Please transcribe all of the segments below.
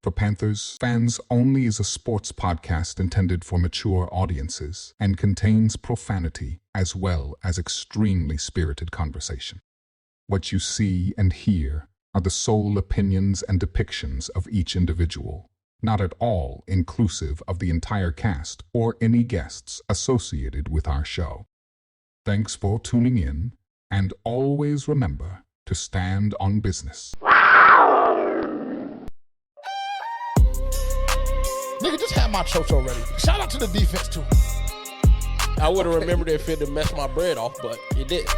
for Panthers fans only is a sports podcast intended for mature audiences and contains profanity as well as extremely spirited conversation. What you see and hear are the sole opinions and depictions of each individual, not at all inclusive of the entire cast or any guests associated with our show. Thanks for tuning in, and always remember to stand on business. Nigga, just have my chocho ready. Shout out to the defense, too. I would have remembered if it had messed my bread off, but it didn't.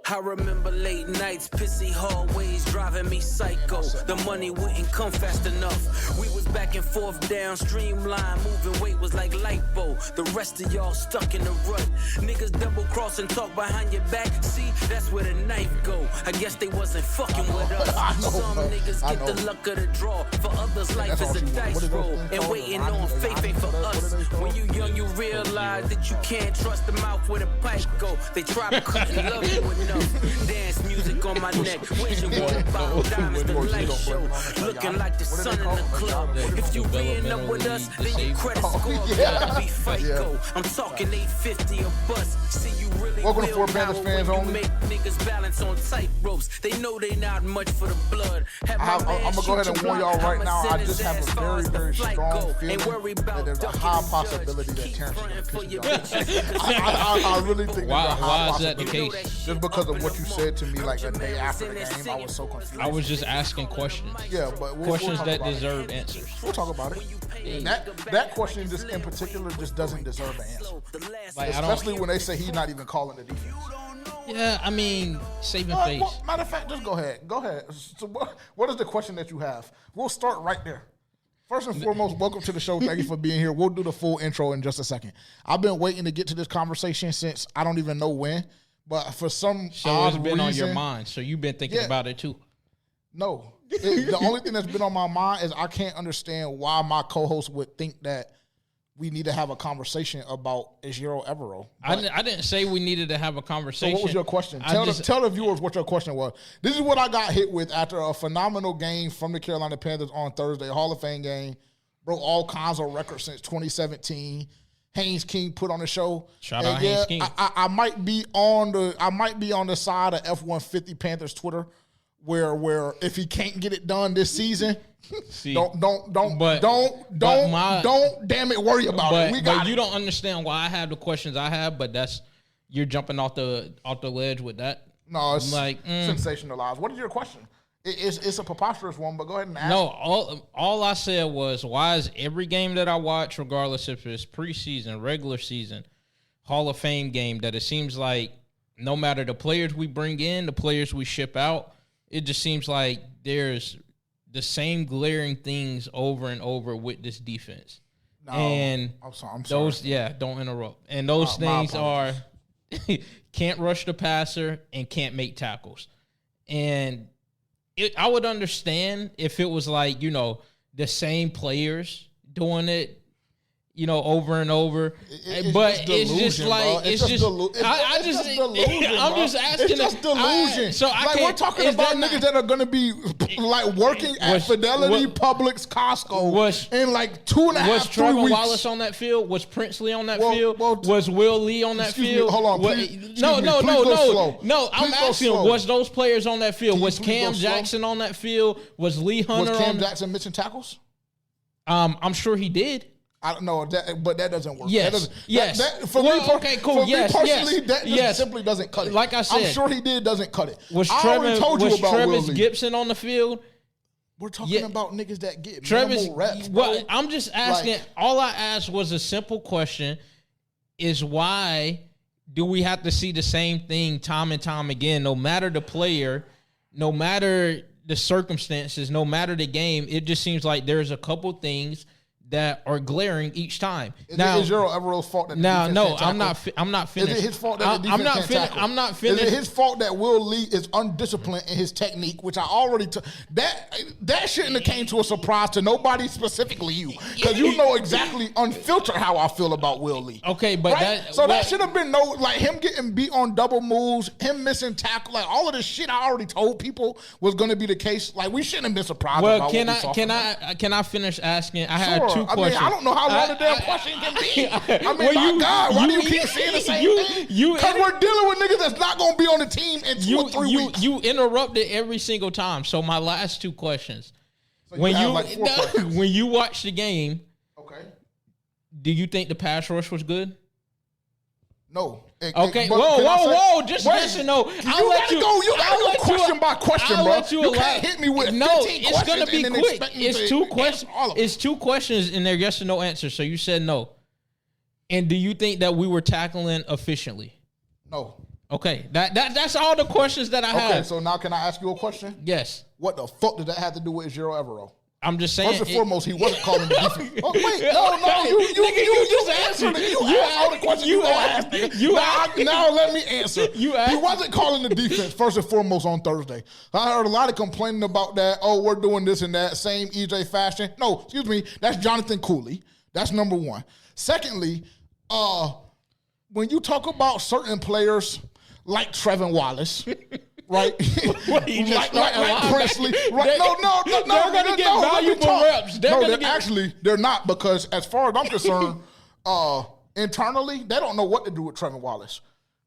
I remember late nights, pissy hallways driving me psycho. The money wouldn't come fast enough. We was back and forth down streamline, moving weight was like lipo. The rest of y'all stuck in the rut. Niggas double cross and talk behind your back. See, that's where the knife go. I guess they wasn't fucking with us. Some niggas get the luck of the draw. For others, life is a dice roll. And waiting on faith ain't for us. When you young, you realize that you can't trust the mouth where the pipe go. They try to cut and love you enough. Dance music on my neck, wishing water bottle diamonds, the light show, looking like the sun in the club. If you reeing up with us, then your credit score gotta be FICO. I'm talking 850 a bus. See you really welcome to Four Panthers fans only. Make niggas balance on tight ropes. They know they not much for the blood. I'm gonna go ahead and warn y'all right now. I just have a very, very strong feeling that there's a high possibility that Terrence is gonna piss you off. I really think why is that the case? Just because of what you said to me like the day after the game, I was so confused. I was just asking questions. Yeah, but questions we'll that deserve answers. We'll talk about it. That question just in particular just doesn't deserve an answer. Like, especially when they say he's not even calling the defense. Yeah, I mean, saving face. Matter of fact, just go ahead. Go ahead. So what is the question that you have? We'll start right there. First and foremost, welcome to the show. Thank you for being here. We'll do the full intro in just a second. I've been waiting to get to this conversation since I don't even know when. But for some odd it's been reason, on your mind, so you've been thinking about it too. No. The only thing that's been on my mind is I can't understand why my co-host would think that we need to have a conversation about Ejiro Evero. I didn't say we needed to have a conversation. So what was your question? Tell the viewers what your question was. This is what I got hit with after a phenomenal game from the Carolina Panthers on Thursday, Hall of Fame game, broke all kinds of records since 2017. Haynes King put on the show. Shout out Haynes King. I might be on the side of F-150 Panthers Twitter, where if he can't get it done this season, don't damn it worry about it. We got but you it. don't understand why I have the questions I have, but you're jumping off the ledge with that. No, it's like sensationalized. What is your question? It's a preposterous one, but go ahead and ask. No, all I said was, why is every game that I watch, regardless if it's preseason, regular season, Hall of Fame game, that it seems like no matter the players we bring in, the players we ship out, it just seems like there's the same glaring things over and over with this defense. No, and I'm sorry. Those, don't interrupt. And those things are can't rush the passer and can't make tackles. And I would understand if it was like, the same players doing it, over and over. But it's just like, it's just delusion. I'm just asking. It's just delusion. We're talking about niggas that are going to be like working at Fidelity, Publix, Costco in like 2.5 weeks. Was Trevor Wallace on that field? Was Princely on that field? Was Will Lee on that field? Hold on. No. I'm asking, was those players on that field? Was Cam Jackson on that field? Was Lee Hunter Was Cam Jackson missing tackles? I'm sure he did. I don't know, but that doesn't work. Yes. Okay, cool. For me personally, that just simply doesn't cut it. Like I said, I'm sure he doesn't cut it. Was Travis Gibson on the field? We're talking about niggas that get Travis reps. Well, I'm just asking. All I asked was a simple question: is why do we have to see the same thing time and time again? No matter the player, no matter the circumstances, no matter the game, it just seems like there's a couple things that are glaring each time. Is it Ejiro Evero's fault that the defense can't tackle? I'm not finished. Is it his fault that the defense can't tackle? I'm not finished. Is it his fault that Will Lee is undisciplined in his technique, which I already took? That shouldn't have came to a surprise to nobody, specifically you, because you know exactly unfiltered how I feel about Will Lee. Okay, but right? That should have been him getting beat on double moves, him missing tackle, like all of this shit I already told people was going to be the case. Like we shouldn't have been surprised. Well, can I finish asking? I had two questions. I don't know how long the damn question can be. My God, why do you keep saying the same thing? Because we're dealing with niggas that's not going to be on the team in 2 or 3 weeks. You interrupted every single time. So my last two questions. So when you watch the game, okay, do you think the pass rush was good? No. Okay. Whoa. Just yes or no. I'll let you go. You gotta go question by question, bro. You can't hit me with 15 it's gonna be quick. It's 2 questions. It's 2 questions in there, yes or no answer. So you said no. And do you think that we were tackling efficiently? No. Okay. That's all the questions that I have. Okay, so now can I ask you a question? Yes. What the fuck did that have to do with Ejiro Evero? I'm just saying. First and foremost, he wasn't calling the defense. Oh, wait, you just answered it. You asked all the questions you asked, nigga. Now let me answer. He wasn't calling the defense, first and foremost, on Thursday. I heard a lot of complaining about that. Oh, we're doing this and that, same EJ fashion. No, excuse me, that's Jonathan Cooley. That's number one. Secondly, when you talk about certain players like Trevin Wallace, right? like Presley. Right? No. They're going to get valuable reps. They're not, because as far as I'm concerned, internally, they don't know what to do with Trevin Wallace.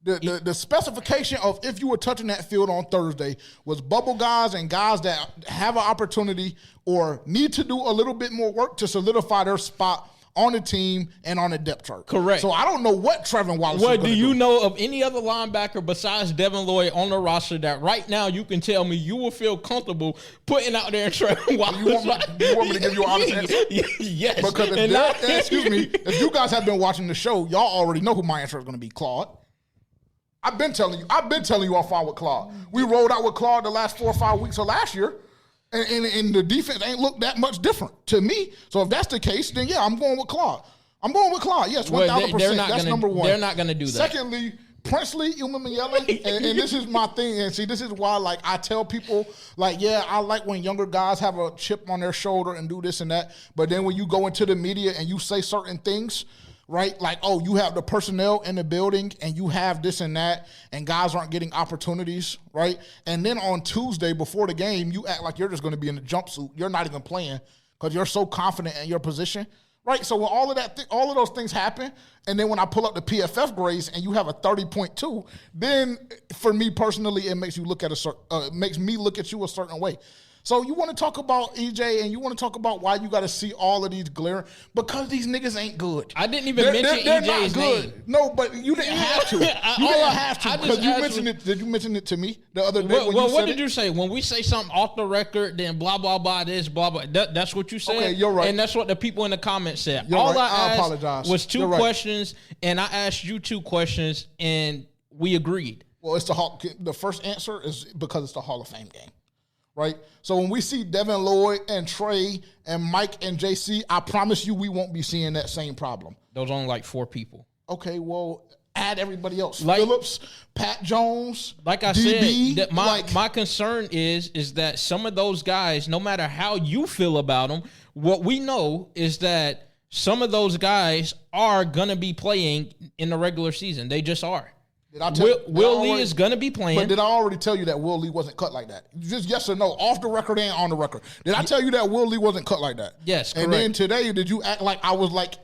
The specification of if you were touching that field on Thursday was bubble guys and guys that have an opportunity or need to do a little bit more work to solidify their spot on the team and on the depth chart. Correct. So I don't know what Trevin Wallace is going to do. Do you know of any other linebacker besides Devin Lloyd on the roster that right now you can tell me you will feel comfortable putting out there Trevin Wallace? You want me to give you an honest answer? Yes. Because if you guys have been watching the show, y'all already know who my answer is going to be, Claude. I've been telling you I'm fine with Claude. We rolled out with Claude the last 4 or 5 weeks of last year. And the defense ain't looked that much different to me. So if that's the case, then yeah, I'm going with Claude. Yes, 1,000%. That's number one. They're not going to do that. Secondly, Princely, Umamayela, and this is my thing. And see, this is why, like, I tell people, like, yeah, I like when younger guys have a chip on their shoulder and do this and that. But then when you go into the media and you say certain things, right? Like, oh, you have the personnel in the building and you have this and that, and guys aren't getting opportunities, right? And then on Tuesday before the game, you act like you're just going to be in a jumpsuit. You're not even playing because you're so confident in your position, right? So when all of those things happen, and then when I pull up the PFF grades and you have a 30.2, then for me personally, it makes you look at makes me look at you a certain way. So you want to talk about EJ and you want to talk about why you got to see all of these glaring, because these niggas ain't good. I didn't even mention EJ's name. No, but you didn't have to. You didn't have to because you mentioned it. Did you mention it to me the other day? What did you say? When we say something off the record, then blah, blah, blah, this, blah, blah. That's what you said? Okay, you're right. And that's what the people in the comments said. I apologize. Was 2 questions, and I asked you 2 questions, and we agreed. Well, the first answer is because it's the Hall of Fame game. Right? So when we see Devin Lloyd and Trey and Mike and JC, I promise you we won't be seeing that same problem. Those only like 4 people. Okay, well, add everybody else. Phillips, Pat Jones, like I DB, said, my concern is that some of those guys, no matter how you feel about them, what we know is that some of those guys are going to be playing in the regular season. They just are. Will Lee is going to be playing. But did I already tell you that Will Lee wasn't cut like that? Just yes or no, off the record and on the record. Did I tell you that Will Lee wasn't cut like that? Yes, correct. And then today, did you act like I was like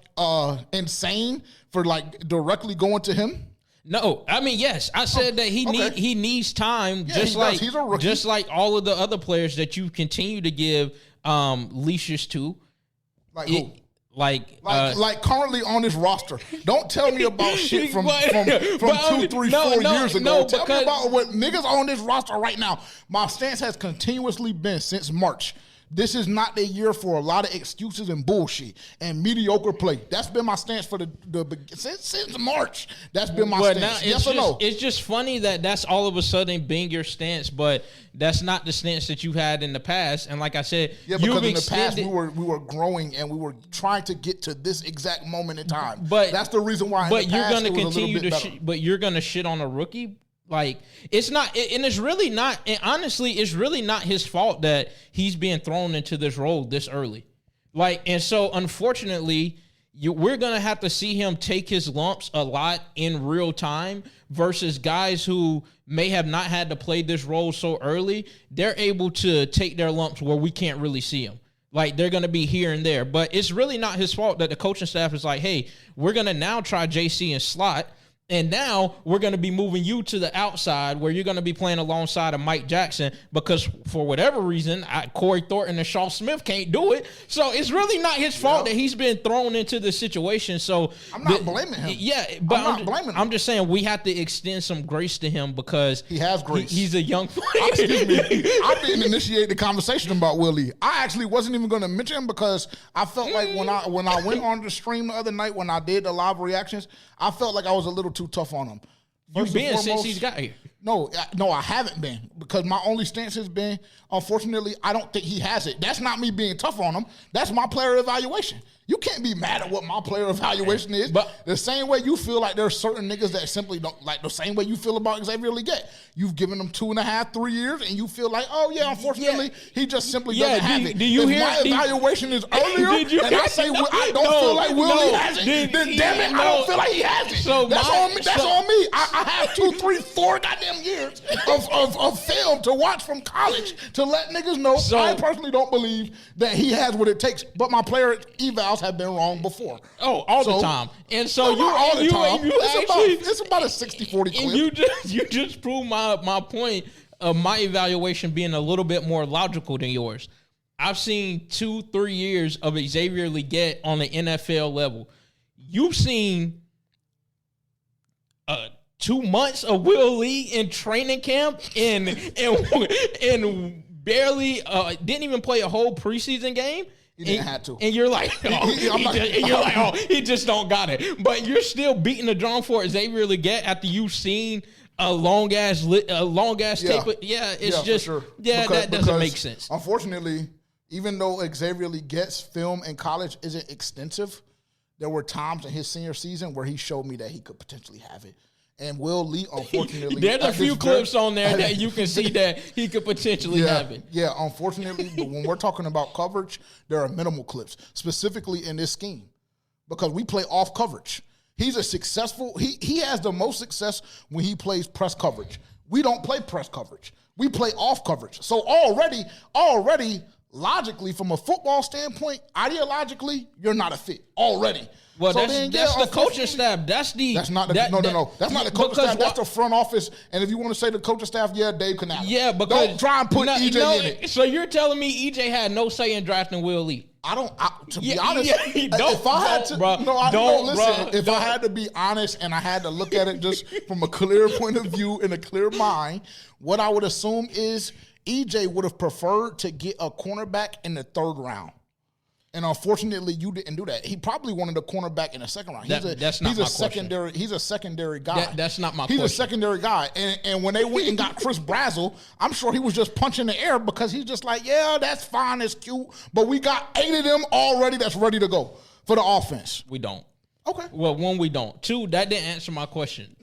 insane for like directly going to him? No, I mean, yes. I said that he needs time, he's a rookie. Just like all of the other players that you continue to give leashes to. Like who? Like currently on this roster. Don't tell me about shit from 2, 3, 4 years ago. Tell me about what niggas on this roster right now. My stance has continuously been since March This is not the year for a lot of excuses and bullshit and mediocre play. That's been my stance for since March. That's been my stance. Yes or no? It's just funny that that's all of a sudden being your stance, but that's not the stance that you've had in the past. And like I said, because in the past we were growing and we were trying to get to this exact moment in time. But that's the reason why. But you're going to continue to. But you're going to shit on a rookie. Like, it's not, and it's really not, and honestly, it's really not his fault that he's being thrown into this role this early. Like, and so, unfortunately, we're going to have to see him take his lumps a lot in real time versus guys who may have not had to play this role so early. They're able to take their lumps where we can't really see them. Like, they're going to be here and there. But it's really not his fault that the coaching staff is like, hey, we're going to now try JC in slot. And now we're going to be moving you to the outside where you're going to be playing alongside of Mike Jackson because for whatever reason, Corey Thornton and Shaw Smith can't do it. So it's really not his fault that he's been thrown into this situation. So I'm not blaming him. Yeah, but I'm not blaming him. I'm just saying we have to extend some grace to him because he has grace. He's a young player. Excuse me. I didn't initiate the conversation about Will Lee. I actually wasn't even going to mention him because I felt like when I went on the stream the other night when I did the live reactions, I felt like I was a little too tough on him. You've been since he's got here. No, I haven't been because my only stance has been, unfortunately, I don't think he has it. That's not me being tough on him. That's my player evaluation. You can't be mad at what my player evaluation is. But the same way you feel like there's certain niggas that simply don't, like the same way you feel about Xavier Leggett. You've given him 2.5, 3 years, and you feel like, oh yeah, unfortunately, he just simply doesn't have it. Do you hear my evaluation is earlier, and I say I don't feel like Willie has it, then damn it, I don't feel like he has it. So that's on me. That's on me. I have 2, 3, 4 goddamn years of film to watch from college to let niggas know. I personally don't believe that he has what it takes, but my player evals have been wrong before. Oh, all the time. And so it's about a 60-40 clip. And you just proved my point of my evaluation being a little bit more logical than yours. I've seen 2-3 years of Xavier Leggett on the NFL level. You've seen 2 months of Will Lee in training camp and barely didn't even play a whole preseason game. He didn't have to. And you're like, he just don't got it. But you're still beating the drum for Xavier Leggett after you've seen a long ass tape. Yeah, it's just, for sure. That doesn't make sense. Unfortunately, even though Xavier Leggett's film in college isn't extensive, there were times in his senior season where he showed me that he could potentially have it. And Will Lee, unfortunately... There's a few clips on there that you can see that he could potentially have it. Yeah, unfortunately, but when we're talking about coverage, there are minimal clips, specifically in this scheme, because we play off coverage. He's a successful... He has the most success when he plays press coverage. We don't play press coverage. We play off coverage. So already, logically, from a football standpoint, ideologically, you're not a fit already. Well, so that's the coaching staff. That's not the That's not the coaching staff. That's the front office. And if you want to say the coaching staff, Dave Canales. Yeah, because don't try and put EJ in it. So you're telling me EJ had no say in drafting Will Lee? To be honest, if I had to be honest and I had to look at it just from a clear point of view in a clear mind, what I would assume is EJ would have preferred to get a cornerback in the 3rd round. And unfortunately, you didn't do that. He probably wanted a cornerback in the 2nd round. He's a secondary guy. That's not my question. He's a secondary guy. And when they went and got Chris Brazzell, I'm sure he was just punching the air because he's just like, yeah, that's fine, it's cute. But we got 8 of them already that's ready to go for the offense. We don't. Okay. Well, 1, we don't. 2, that didn't answer my question.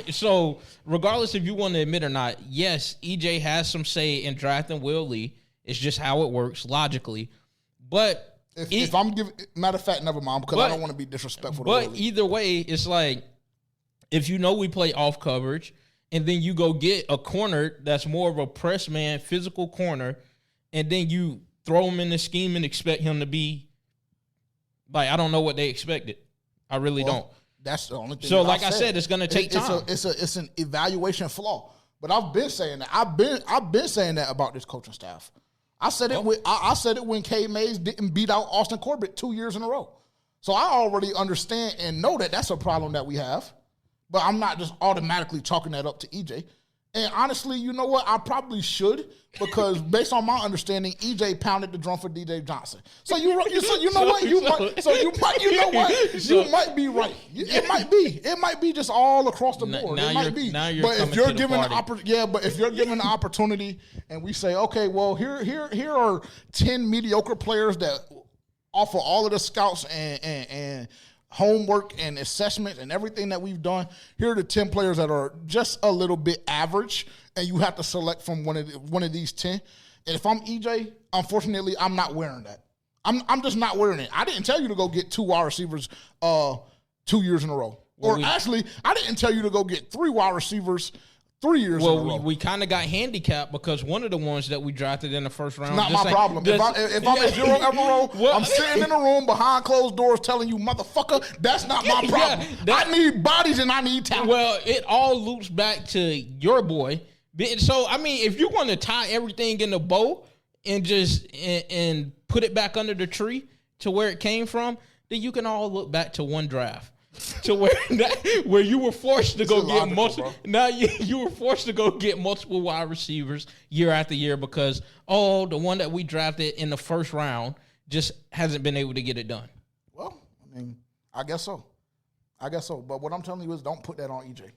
So regardless if you want to admit or not, yes, EJ has some say in drafting Will Lee. It's just how it works logically. But... If I'm giving, matter of fact, never mind, because I don't want to be disrespectful. But either way, it's like, if you know we play off coverage, and then you go get a corner that's more of a press man, physical corner, and then you throw him in the scheme and expect him to be, like, I don't know what they expected. I really don't. That's the only thing. So, like I said, it's going to take time. It's an evaluation flaw. But I've been saying that. I've been saying that about this coaching staff. I said it. I said it when K. Mays didn't beat out Austin Corbett 2 years in a row. So I already understand and know that that's a problem that we have. But I'm not just automatically chalking that up to EJ. And honestly, you know what? I probably should because based on my understanding, EJ pounded the drum for DJ Johnson. So you know what? You might be right. It might be just all across the board. It might be. But if you're given the opportunity, and we say, okay, well, here are 10 mediocre players that offer all of the scouts and homework and assessment and everything that we've done. Here are the 10 players that are just a little bit average, and you have to select from one of these 10. And if I'm EJ, unfortunately, I'm not wearing that. I'm just not wearing it. I didn't tell you to go get 2 wide receivers 2 years in a row. Actually, I didn't tell you to go get 3 wide receivers 3 years in a row. Well, we kind of got handicapped because one of the ones that we drafted in the first round. Not my problem. If I'm at 0 Evero, I'm sitting in a room behind closed doors telling you, motherfucker, that's not my problem. I need bodies and I need talent. Well, it all loops back to your boy. So, I mean, if you want to tie everything in a bow and just and put it back under the tree to where it came from, then you can all look back to one draft. To where you were forced to go get multiple. Now you were forced to go get multiple wide receivers year after year because the one that we drafted in the first round just hasn't been able to get it done. Well, I mean, I guess so. But what I'm telling you is, don't put that on EJ.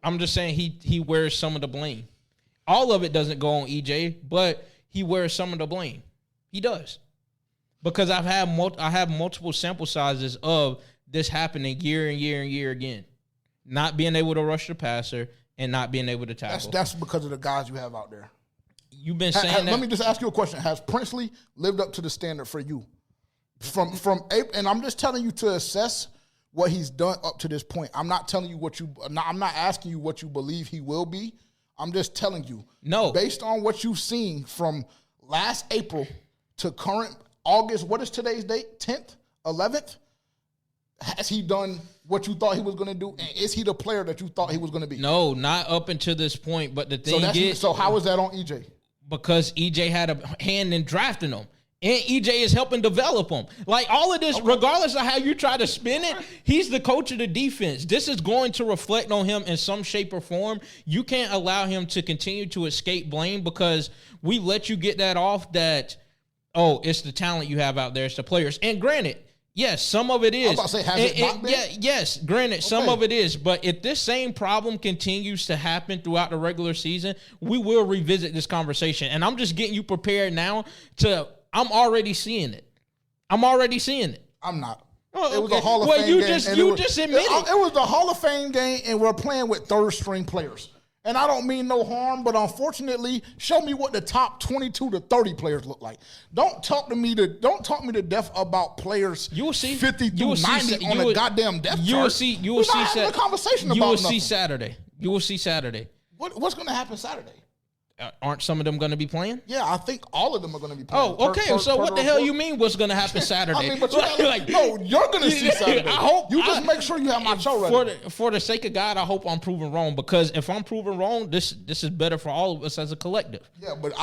I'm just saying he wears some of the blame. All of it doesn't go on EJ, but he wears some of the blame. He does, because I have multiple sample sizes of this happening year and year again. Not being able to rush the passer and not being able to tackle. That's because of the guys you have out there. You've been saying that. Let me just ask you a question. Has Princely lived up to the standard for you? From April, and I'm just telling you to assess what he's done up to this point. I'm not telling you I'm not asking you what you believe he will be. I'm just telling you. No. Based on what you've seen from last April to current August, what is today's date? 10th? 11th? Has he done what you thought he was going to do? And is he the player that you thought he was going to be? No, not up until this point. But the thing is... So how is that on EJ? Because EJ had a hand in drafting him. And EJ is helping develop him. Like, all of this, regardless of how you try to spin it, he's the coach of the defense. This is going to reflect on him in some shape or form. You can't allow him to continue to escape blame because we let you get that off that, it's the talent you have out there. It's the players. And granted, yes, some of it is. I was about to say, has it not been? Yeah, yes, granted, some of it is. But if this same problem continues to happen throughout the regular season, we will revisit this conversation. And I'm just getting you prepared now I'm already seeing it. I'm not. It was a Hall of Fame game. You just admitted it. It was the Hall of Fame game, and we're playing with third-string players. And I don't mean no harm, but unfortunately, show me what the top 22 to 30 players look like. Don't talk me to death about players 50 through 90 on a goddamn depth chart. You will see a conversation about You will nothing. see Saturday. What's going to happen Saturday? Aren't some of them going to be playing? Yeah, I think all of them are going to be playing. Oh, okay. So what the hell you mean what's going to happen Saturday? I mean, but you're going to see Saturday. Make sure you have my show ready. For the sake of God, I hope I'm proven wrong, because if I'm proven wrong, this is better for all of us as a collective. Yeah, but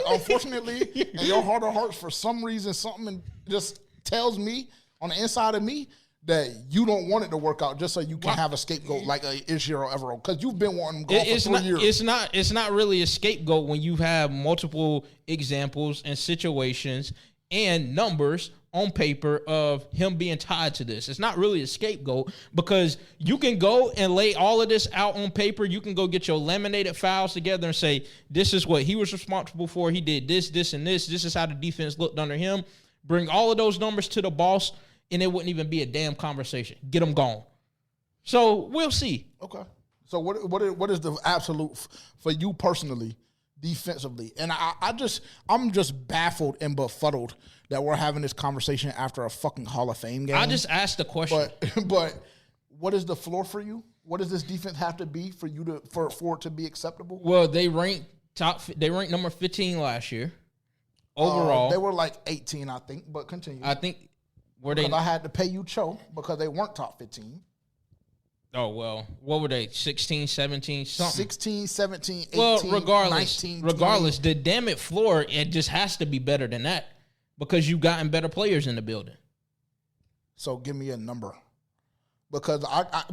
unfortunately, in your heart of hearts, for some reason, something just tells me on the inside of me that you don't want it to work out just so you can have a scapegoat like a Ishiro Evero, because you've been wanting to go for 3 years. It's not really a scapegoat when you have multiple examples and situations and numbers on paper of him being tied to this. It's not really a scapegoat, because you can go and lay all of this out on paper. You can go get your laminated files together and say, this is what he was responsible for. He did this, this, and this. This is how the defense looked under him. Bring all of those numbers to the boss, and it wouldn't even be a damn conversation. Get them gone. So we'll see. Okay. So what is the absolute for you personally, defensively? And I'm just baffled and befuddled that we're having this conversation after a fucking Hall of Fame game. I just asked the question. But what is the floor for you? What does this defense have to be for you for it to be acceptable? Well, they ranked number 15 last year. Overall, they were like 18, I think. But continue. I think. I had to pay you Cho because they weren't top 15. Oh, well, what were they, 16, 17, something? 16, 17, 18, well, regardless, 19, the damn it floor, it just has to be better than that, because you've gotten better players in the building. So give me a number. Because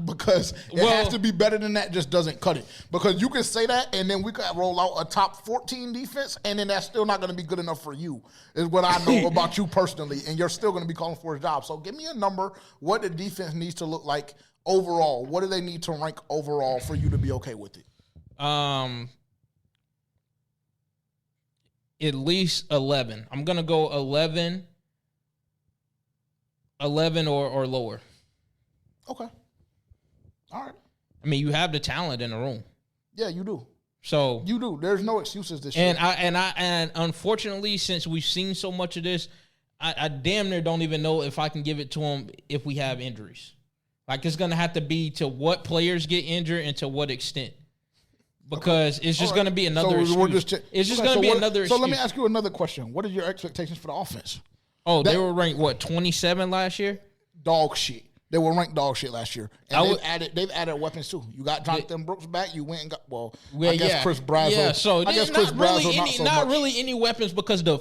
because it has to be better than that. Just doesn't cut it. Because you can say that, and then we could roll out a top 14 defense, and then that's still not going to be good enough for you. Is what I know about you personally, and you're still going to be calling for a job. So give me a number. What the defense needs to look like overall. What do they need to rank overall for you to be okay with it? At least 11. I'm gonna go 11 or lower. Okay. All right. I mean, you have the talent in the room. Yeah, you do. So you do. There's no excuses this year. And unfortunately, since we've seen so much of this, I damn near don't even know if I can give it to them if we have injuries. Like, it's gonna have to be to what players get injured and to what extent. Because it's just going to be another excuse. It's just going to be another excuse. So let me ask you another question. What are your expectations for the offense? Oh, they were ranked, 27 last year? Dog shit. They were ranked dog shit last year. And they've added weapons too. You got Jonathan Brooks back. You went and got, I guess Chris Brazzell. Yeah, so I guess Chris Brazzell not really any weapons because the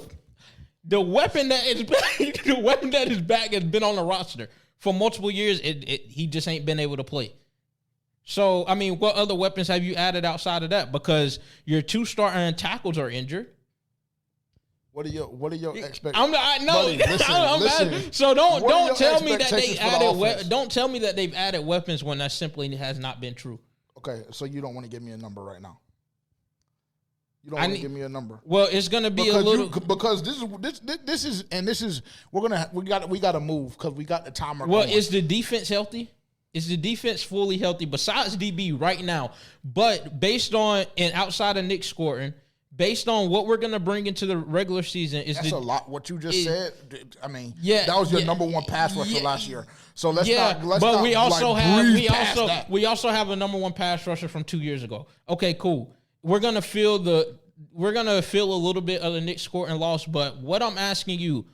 weapon that is the weapon that is back has been on the roster for multiple years. He just ain't been able to play. So, I mean, what other weapons have you added outside of that? Because your 2 starting tackles are injured. What are your expectations? So don't tell me that they added. Don't tell me that they've added weapons when that simply has not been true. Okay, so you don't want to give me a number right now. You don't want to give me a number. Well, it's going to be because this is we got to move because we got the timer. Well, is the defense healthy? Is the defense fully healthy besides DB right now? But based on and outside of Nick Scourton, based on what we're going to bring into the regular season, that's a lot. What you just said. I mean, that was your number one pass rusher last year. So let's not. We also have a number one pass rusher from 2 years ago. Okay, cool. We're gonna feel a little bit of the Nick Scourton loss, but what I'm asking you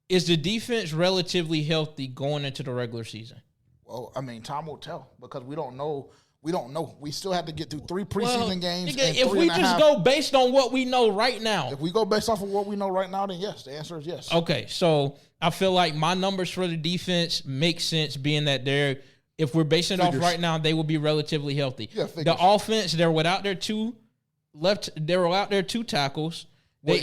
is the defense relatively healthy going into the regular season? Well, I mean, time will tell because we don't know. We still have to get through 3 preseason games. If we just go based on what we know right now. If we go based off of what we know right now, then yes, the answer is yes. Okay, so I feel like my numbers for the defense make sense being that if we're basing it off right now, they will be relatively healthy. Yeah, the offense, they're without their 2 tackles. Please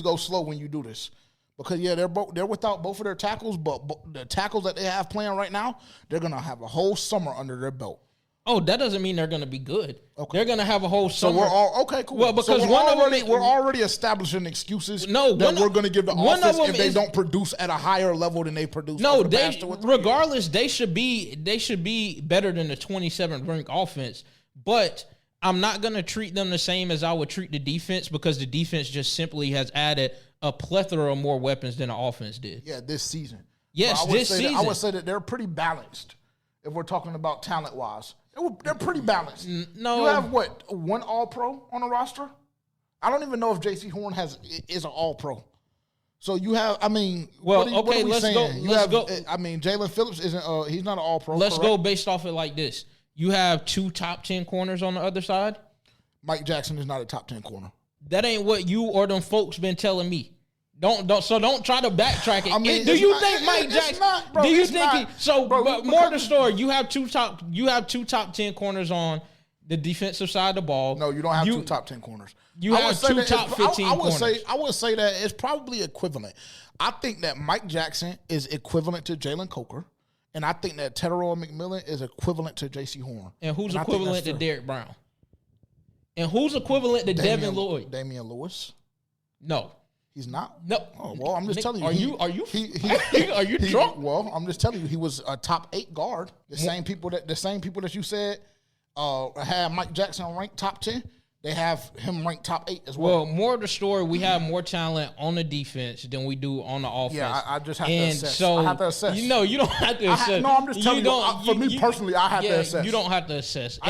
go slow when you do this. Because they're without both of their tackles, but the tackles that they have playing right now, they're gonna have a whole summer under their belt. Oh, that doesn't mean they're gonna be good. Okay. They're gonna have a whole summer. So we're all okay, cool. Well, because we're already establishing excuses that we're gonna give the offense if they don't produce at a higher level than they produce. No, regardless, they should be better than the 27th ranked offense. But I'm not gonna treat them the same as I would treat the defense because the defense just simply has added a plethora of more weapons than the offense did. Yeah, this season. Yes, this season. I would say that they're pretty balanced if we're talking about talent-wise. They're pretty balanced. No. You have, one All-Pro on the roster? I don't even know if J.C. Horn is an All-Pro. So you have, I mean, what are we saying? Let's go. I mean, Jalen Phillips isn't, he's not an All-Pro. Let's go based off it like this. You have 2 top 10 corners on the other side. Mike Jackson is not a top 10 corner. That ain't what you or them folks been telling me. Don't try to backtrack it. I mean, do you think Mike Jackson? Do you think more of the story? You have two top 10 corners on the defensive side of the ball. No, you don't have 2 top 10 corners. You have 2 top 15 corners. I would say that it's probably equivalent. I think that Mike Jackson is equivalent to Jalen Coker, and I think that Tedero McMillan is equivalent to J.C. Horn. And who's equivalent to Derrick Brown? And who's equivalent to Devin Lloyd? Damian Lewis. No. He's not? No. Oh, well, I'm just telling you. Are you drunk? Well, I'm just telling you, he was a top 8 guard. The same people that you said had Mike Jackson ranked top 10, they have him ranked top 8 as well. Well, more of the story, we have more talent on the defense than we do on the offense. Yeah, I just have to assess. So, I have to assess. You don't have to assess. I'm just telling you. For me personally, I have to assess. You don't have to assess.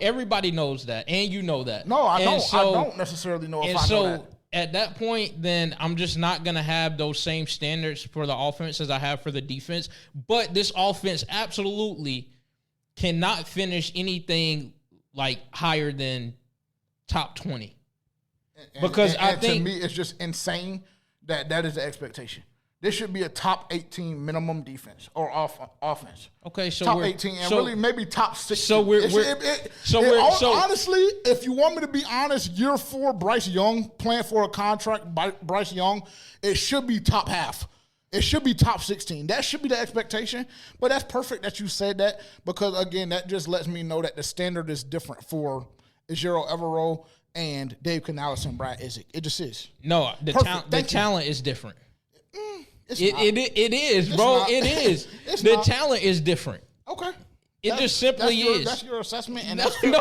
Everybody knows that, and you know that. No, I don't. I don't necessarily know if I know that. At that point, then I'm just not going to have those same standards for the offense as I have for the defense. But this offense absolutely cannot finish anything like higher than top 20. Because I think to me, it's just insane that is the expectation. this should be a top 18 minimum defense or offense. Okay, so top 18 and really maybe top 16. So honestly, if you want me to be honest, year 4 Bryce Young playing for a contract by Bryce Young, it should be top half. It should be top 16. That should be the expectation. But that's perfect that you said that because, again, that just lets me know that the standard is different for Ejiro Evero and Dave Canales and Brad Isaac. It just is. No, the talent is different. It is, bro. It is. The talent is different. Okay. It just simply is. That's your assessment, and that's your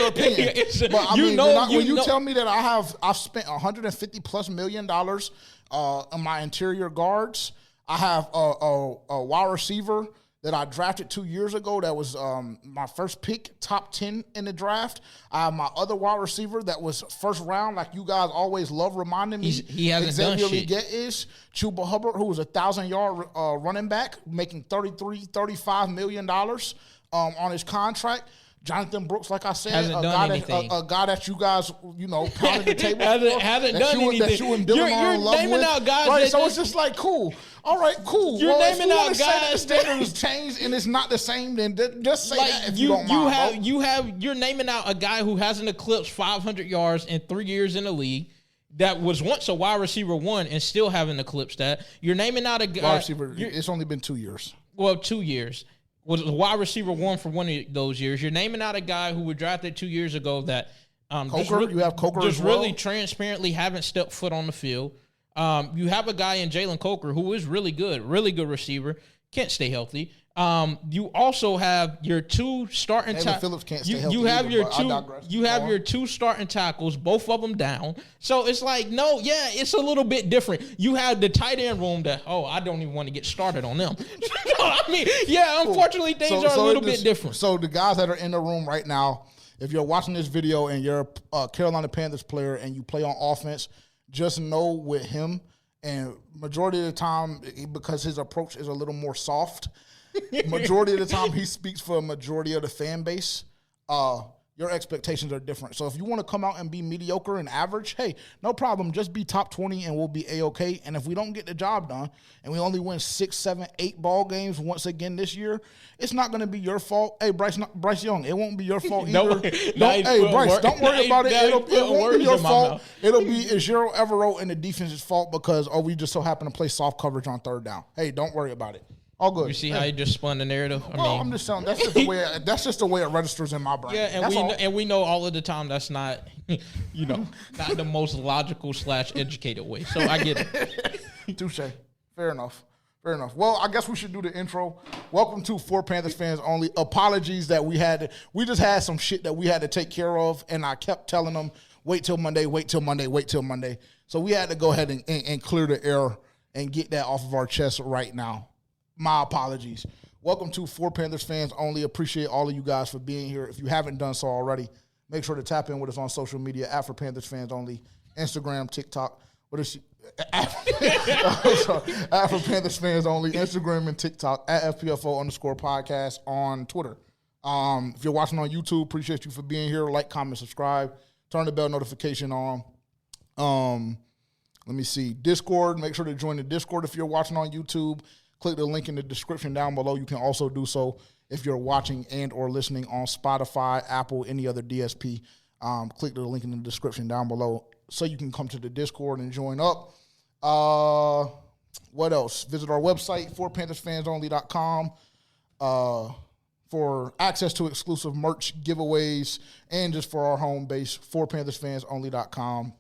opinion. But when you tell me that I've spent $150+ million on my interior guards, I have a wide receiver that I drafted 2 years ago that was my first pick, top 10 in the draft. I have my other wide receiver that was first round, like you guys always love reminding me. He hasn't done shit. Is Chuba Hubbard, who was a 1,000-yard running back, making $35 million on his contract. Jonathan Brooks, like I said, a guy that you guys, pounded the table hasn't done anything. That you and Dylan are in love with. Naming out guys right, so it's just like, cool. All right, cool. You're naming out guys. That the standard has changed and it's not the same, then just say that if you don't mind. You're naming out a guy who hasn't eclipsed 500 yards in 3 years in the league. That was once a wide receiver 1 and still haven't eclipsed that. You're naming out a guy. Wide receiver, it's only been 2 years. Well, 2 years. Was a wide receiver 1 for one of those years. You're naming out a guy who was drafted 2 years ago that Coker, you have Coker just as well. Really transparently haven't stepped foot on the field. You have a guy in Jalen Coker who is really good receiver, can't stay healthy. You also have your 2 starting tackles. Phillips can't stay healthy. You have your 2 starting tackles, both of them down. So it's like, it's a little bit different. You have the tight end room that, I don't even want to get started on them. Unfortunately, things are a little bit different. So the guys that are in the room right now, if you're watching this video and you're a Carolina Panthers player and you play on offense, just know with him, and majority of the time, because his approach is a little more soft, majority of the time he speaks for a majority of the fan base, your expectations are different. So if you want to come out and be mediocre and average, hey, no problem. Just be top 20 and we'll be A-okay. And if we don't get the job done and we only win 6, 7, 8 ball games once again this year, it's not going to be your fault. Hey, Bryce Young, it won't be your fault either. Bryce, don't worry about it. It won't be your fault. It'll be Ejiro Evero and the defense's fault because, we just so happen to play soft coverage on third down. Hey, don't worry about it. All good. You see how you just spun the narrative? I'm just saying that's just the way it registers in my brain. Yeah, and we know all of the time that's not, not the most logical / educated way. So I get it. Touche. Fair enough. Well, I guess we should do the intro. Welcome to For Panthers Fans Only. Apologies that we just had some shit that we had to take care of, and I kept telling them, wait till Monday. So we had to go ahead and clear the air and get that off of our chest right now. My apologies. Welcome to For Panthers Fans Only. Appreciate all of you guys for being here. If you haven't done so already, make sure to tap in with us on social media at For Panthers Fans Only, Instagram, TikTok. At For Panthers Fans Only, Instagram and TikTok, at FPFO_podcast on Twitter. If you're watching on YouTube, appreciate you for being here. Like, comment, subscribe. Turn the bell notification on. Let me see. Discord. Make sure to join the Discord if you're watching on YouTube. Click the link in the description down below. You can also do so if you're watching and or listening on Spotify, Apple, any other DSP. Click the link in the description down below so you can come to the Discord and join up. What else? Visit our website, forpanthersfansonly.com, for access to exclusive merch, giveaways, and just for our home base, forpanthersfansonly.com.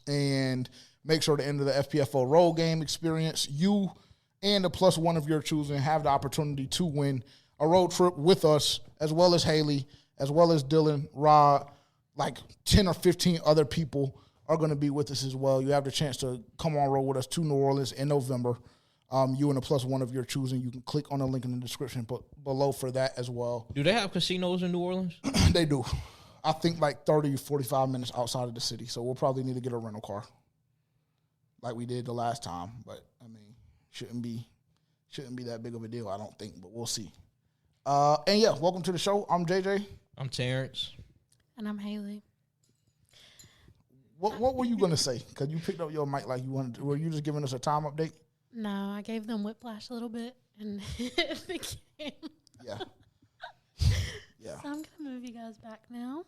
And make sure to enter the FPFO roll game experience. You and the +1 of your choosing have the opportunity to win a road trip with us, as well as Haley, as well as Dylan, Rod, like 10 or 15 other people are going to be with us as well. You have the chance to come on road with us to New Orleans in November. You and the +1 of your choosing. You can click on the link in the description below for that as well. Do they have casinos in New Orleans? They do. I think like 30, 45 minutes outside of the city. So we'll probably need to get a rental car like we did the last time. But, I mean, shouldn't be that big of a deal, I don't think, but we'll see. And yeah, welcome to the show. I'm JJ. I'm Terrence. And I'm Haley. What were you gonna say? Because you picked up your mic like you wanted to. Were you just giving us a time update? No, I gave them whiplash a little bit and it became. Yeah. Yeah. So I'm gonna move you guys back now.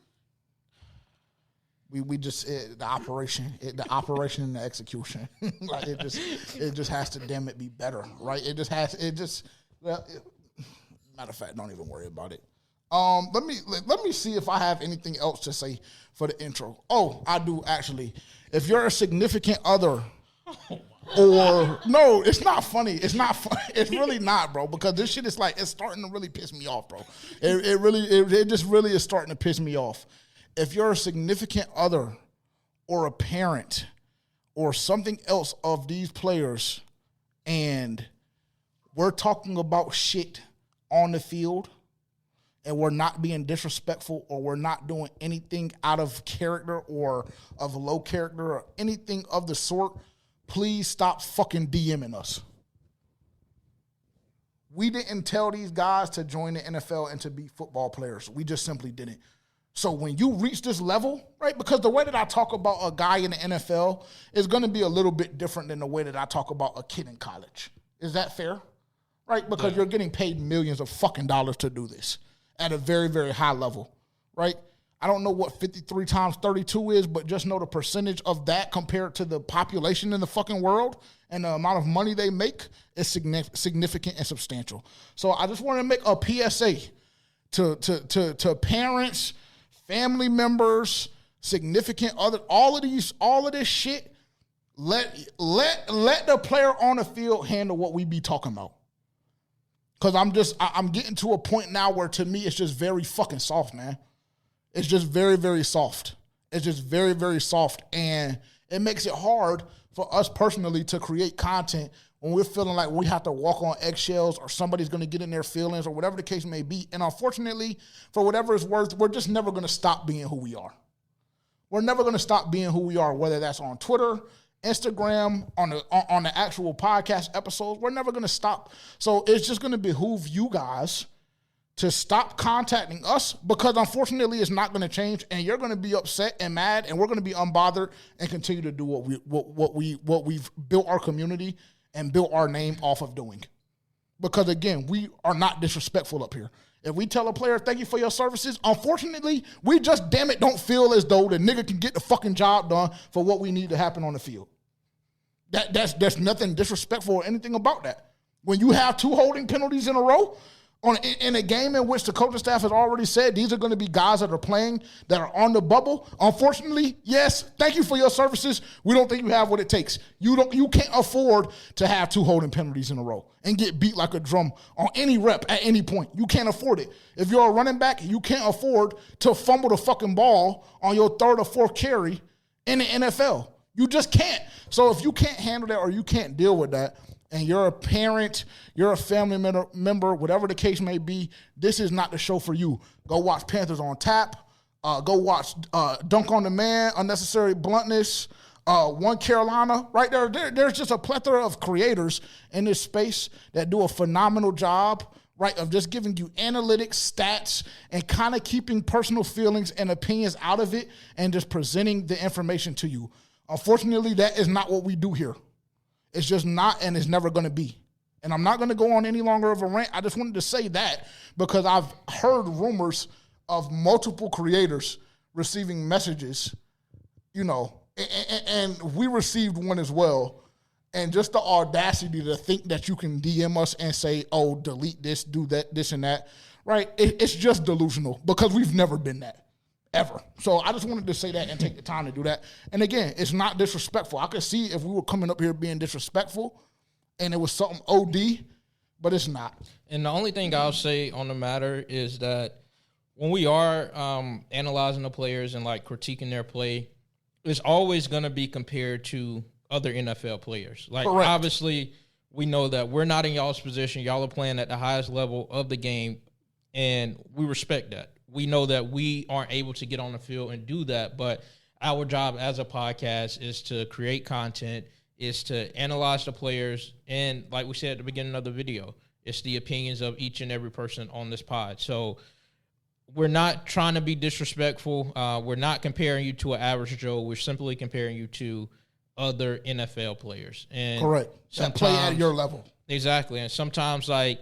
We just the operation and the execution. Like it just has to damn it be better, right? Matter of fact, don't even worry about it. Let me see if I have anything else to say for the intro. Oh, I do actually. If you're a significant other, or no, it's not funny. It's not funny. It's really not, bro. Because this shit is like it's starting to really piss me off, bro. It just really is starting to piss me off. If you're a significant other, or a parent, or something else of these players, and we're talking about shit on the field, and we're not being disrespectful, or we're not doing anything out of character or of low character or anything of the sort, please stop fucking DMing us. We didn't tell these guys to join the NFL and to be football players. We just simply didn't. So when you reach this level, right, because the way that I talk about a guy in the NFL is going to be a little bit different than the way that I talk about a kid in college. Is that fair? Right? Because you're getting paid millions of fucking dollars to do this at a very, very high level, right? I don't know what 53 times 32 is, but just know the percentage of that compared to the population in the fucking world and the amount of money they make is significant and substantial. So I just want to make a PSA to parents, family members, significant other, all of this shit. Let the player on the field handle what we be talking about. Cause I'm getting to a point now where to me it's just very fucking soft, man. It's just very, very soft. It's just very, very soft. And it makes it hard for us personally to create content when we're feeling like we have to walk on eggshells or somebody's going to get in their feelings or whatever the case may be. And unfortunately, for whatever it's worth, we're just never going to stop being who we are. We're never going to stop being who we are, whether that's on Twitter, Instagram, on the actual podcast episodes. We're never going to stop. So it's just going to behoove you guys to stop contacting us because unfortunately it's not going to change and you're going to be upset and mad and we're going to be unbothered and continue to do what we've built our community and built our name off of doing. Because again, we are not disrespectful up here. If we tell a player, thank you for your services, unfortunately, we just damn it don't feel as though the nigga can get the fucking job done for what we need to happen on the field. There's nothing disrespectful or anything about that. When you have 2 holding penalties in a row, in a game in which the coaching staff has already said these are going to be guys that are playing that are on the bubble. Unfortunately, yes, thank you for your services. We don't think you have what it takes. You can't afford to have 2 holding penalties in a row and get beat like a drum on any rep at any point. You can't afford it. If you're a running back, you can't afford to fumble the fucking ball on your 3rd or 4th carry in the NFL. You just can't. So if you can't handle that or you can't deal with that, and you're a parent, you're a family member, whatever the case may be, this is not the show for you. Go watch Panthers on Tap. Go watch Dunk on the Man, Unnecessary Bluntness, One Carolina. Right there, there's just a plethora of creators in this space that do a phenomenal job, right, of just giving you analytics, stats, and kind of keeping personal feelings and opinions out of it and just presenting the information to you. Unfortunately, that is not what we do here. It's just not, and it's never going to be. And I'm not going to go on any longer of a rant. I just wanted to say that because I've heard rumors of multiple creators receiving messages, and we received one as well. And just the audacity to think that you can DM us and say, oh, delete this, do that, this and that, right? It's just delusional because we've never been that. Ever. So I just wanted to say that and take the time to do that. And again, it's not disrespectful. I could see if we were coming up here being disrespectful and it was something OD, but it's not. And the only thing I'll say on the matter is that when we are analyzing the players and like critiquing their play, it's always going to be compared to other NFL players. Like Correct. Obviously we know that we're not in y'all's position. Y'all are playing at the highest level of the game and we respect that. We know that we aren't able to get on the field and do that, but our job as a podcast is to create content, is to analyze the players, and like we said at the beginning of the video, it's the opinions of each and every person on this pod. So we're not trying to be disrespectful. We're not comparing you to an average Joe. We're simply comparing you to other NFL players. And correct. That play at your level. Exactly. And sometimes, like,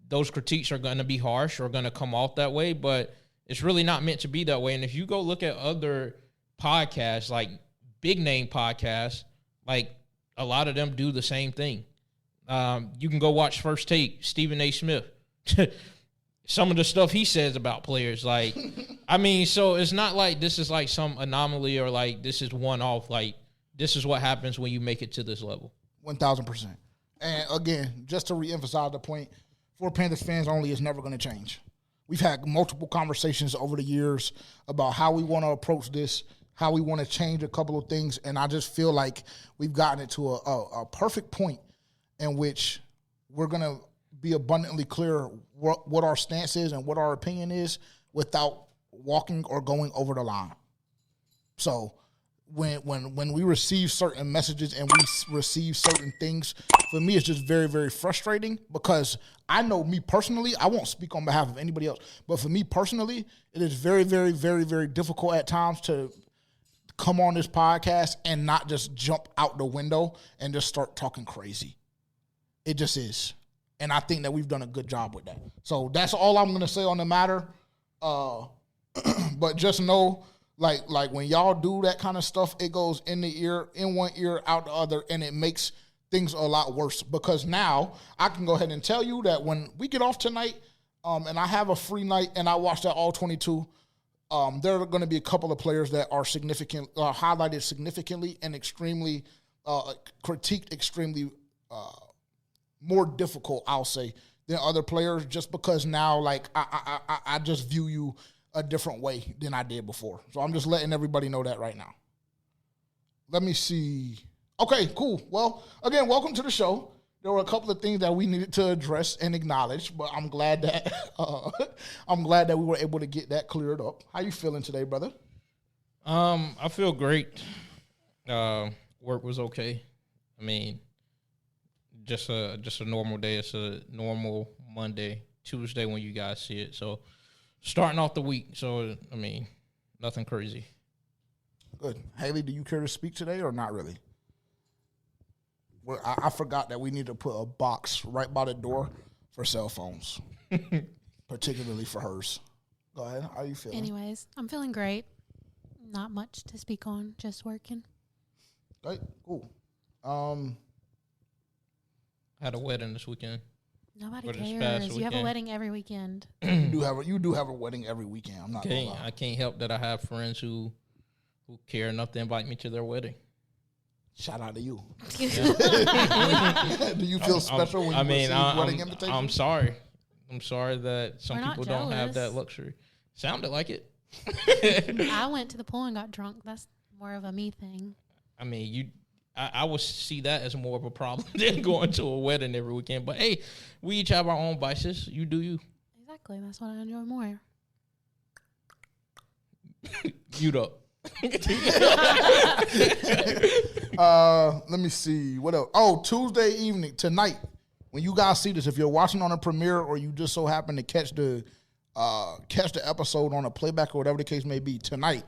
those critiques are going to be harsh or going to come off that way, but it's really not meant to be that way. And if you go look at other podcasts, like big name podcasts, like a lot of them do the same thing. You can go watch First Take, Stephen A. Smith. Some of the stuff he says about players, like, I mean, so it's not like this is like some anomaly or like this is one off. Like, this is what happens when you make it to this level. 1,000%. And again, just to reemphasize the point, for Panthers fans only is never going to change. We've had multiple conversations over the years about how we want to approach this, how we want to change a couple of things, and I just feel like we've gotten it to a perfect point in which we're going to be abundantly clear what our stance is and what our opinion is without walking or going over the line. So when we receive certain messages and we receive certain things, for me it's just very, very frustrating because I know me personally, I won't speak on behalf of anybody else, but for me personally, it is very, very, very, very difficult at times to come on this podcast and not just jump out the window and just start talking crazy. It just is. And I think that we've done a good job with that. So that's all I'm going to say on the matter. But just know, like when y'all do that kind of stuff, it goes in the ear, in one ear, out the other, and it makes things a lot worse. Because now I can go ahead and tell you that when we get off tonight, and I have a free night and I watch that all 22, there are going to be a couple of players that are highlighted significantly and extremely critiqued extremely more difficult, I'll say, than other players, just because now, like, I just view you a different way than I did before. So I'm just letting everybody know that right now. Let me see. Okay, cool. Well, again, welcome to the show. There were a couple of things that we needed to address and acknowledge, but I'm glad that we were able to get that cleared up. How you feeling today, brother? I feel great. Work was okay. I mean, just a normal day. It's a normal Monday, Tuesday when you guys see it. So starting off the week. So, I mean, nothing crazy. Good. Haley, do you care to speak today or not really? Well, I forgot that we need to put a box right by the door for cell phones, particularly for hers. Go ahead. How are you feeling? Anyways, I'm feeling great. Not much to speak on, just working. Right, cool. Had a wedding this weekend. Nobody cares. You have a wedding every weekend. You do have a wedding every weekend. I'm not gonna lie. I can't help that I have friends who care enough to invite me to their wedding. Shout out to you. Do you feel special when you receive wedding invitations? I'm sorry. I'm sorry that some people don't have that luxury. Sounded like it. I went to the pool and got drunk. That's more of a me thing. I mean, I would see that as more of a problem than going to a wedding every weekend. But, hey, we each have our own vices. You do you. Exactly. That's what I enjoy more. Mute up. Let me see. What else? Oh, Tuesday evening, tonight, when you guys see this, if you're watching on a premiere or you just so happen to catch the episode on a playback or whatever the case may be, tonight,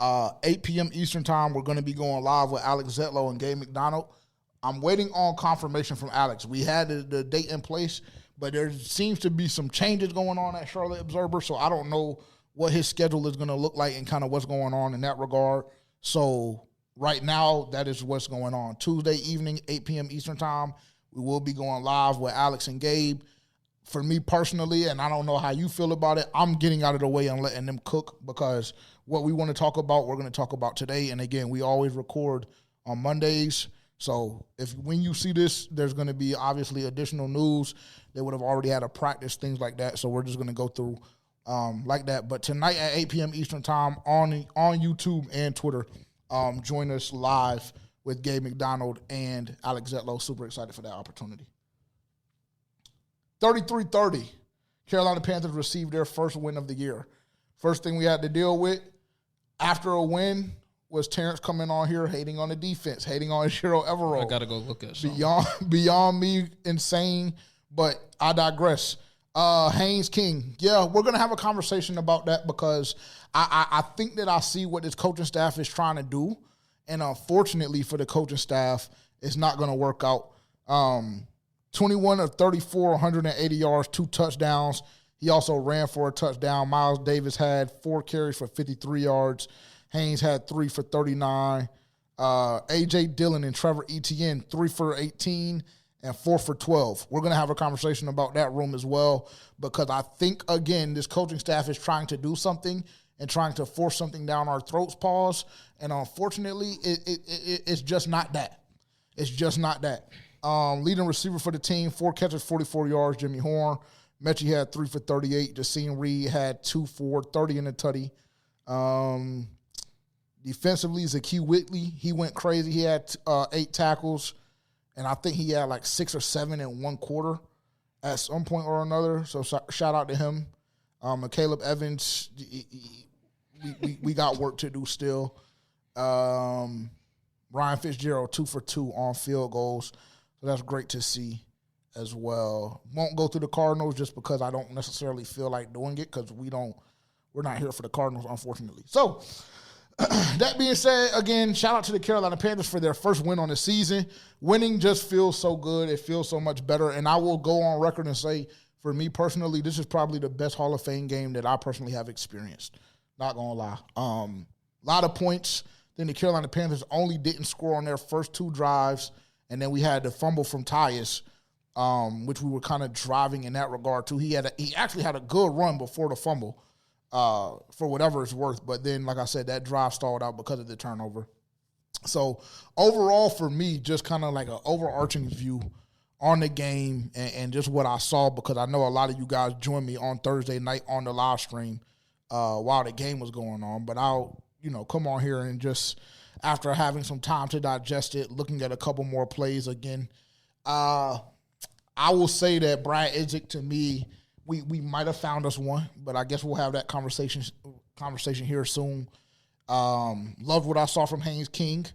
8 p.m. Eastern time, we're going to be going live with Alex Zetlow and Gabe McDonald. I'm waiting on confirmation from Alex. We had the date in place, but there seems to be some changes going on at Charlotte Observer, so I don't know what his schedule is going to look like and kind of what's going on in that regard. So right now, that is what's going on. Tuesday evening, 8 p.m. Eastern time, we will be going live with Alex and Gabe. For me personally, and I don't know how you feel about it, I'm getting out of the way and letting them cook because what we want to talk about, we're going to talk about today. And again, we always record on Mondays. So when you see this, there's going to be obviously additional news. They would have already had a practice, things like that. So we're just going to go through like that. But tonight at 8 p.m. Eastern time on YouTube and Twitter, join us live with Gabe McDonald and Alex Zetlow. Super excited for that opportunity. 33-30, Carolina Panthers received their first win of the year. First thing we had to deal with after a win was Terrence coming on here hating on the defense, hating on Shiro Everall. I got to go look at something. Beyond me insane, but I digress. Haynes King. Yeah, we're going to have a conversation about that because I think that I see what this coaching staff is trying to do, And unfortunately for the coaching staff, it's not going to work out. 21 of 34, 180 yards, 2 touchdowns. He also ran for a touchdown. Miles Davis had 4 carries for 53 yards. Haynes had 3 for 39. A.J. Dillon and Trevor Etienne, 3 for 18 and 4 for 12. We're going to have a conversation about that room as well because I think, again, this coaching staff is trying to do something and trying to force something down our throats, pause. And unfortunately, it's just not that. It's just not that. Leading receiver for the team, 4 catches, 44 yards, Jimmy Horn. Mechie had 3 for 38. Jaseen Reed had 2 for 30 in the tutty. Defensively, Zakee Whitley, he went crazy. He had 8 tackles, and I think he had like 6 or 7 in one quarter at some point or another. So shout out to him. And Caleb Evans, we got work to do still. Ryan Fitzgerald, 2 for 2 on field goals. So that's great to see as well. Won't go through the Cardinals just because I don't necessarily feel like doing it because we're not here for the Cardinals, unfortunately. So that being said, again, shout out to the Carolina Panthers for their first win on the season. Winning just feels so good. It feels so much better. And I will go on record and say, for me personally, this is probably the best Hall of Fame game that I personally have experienced. Not going to lie. A lot of points. Then the Carolina Panthers only didn't score on their first 2 drives. And then we had the fumble from Tyus, which we were kind of driving in that regard too. He actually had a good run before the fumble, for whatever it's worth. But then, like I said, that drive stalled out because of the turnover. So overall, for me, just kind of like an overarching view on the game and just what I saw, because I know a lot of you guys joined me on Thursday night on the live stream while the game was going on. But I'll, come on here and just, after having some time to digest it, looking at a couple more plays again, I will say that Brad Idzik, to me, we might have found us one, but I guess we'll have that conversation here soon. Loved what I saw from Haynes King.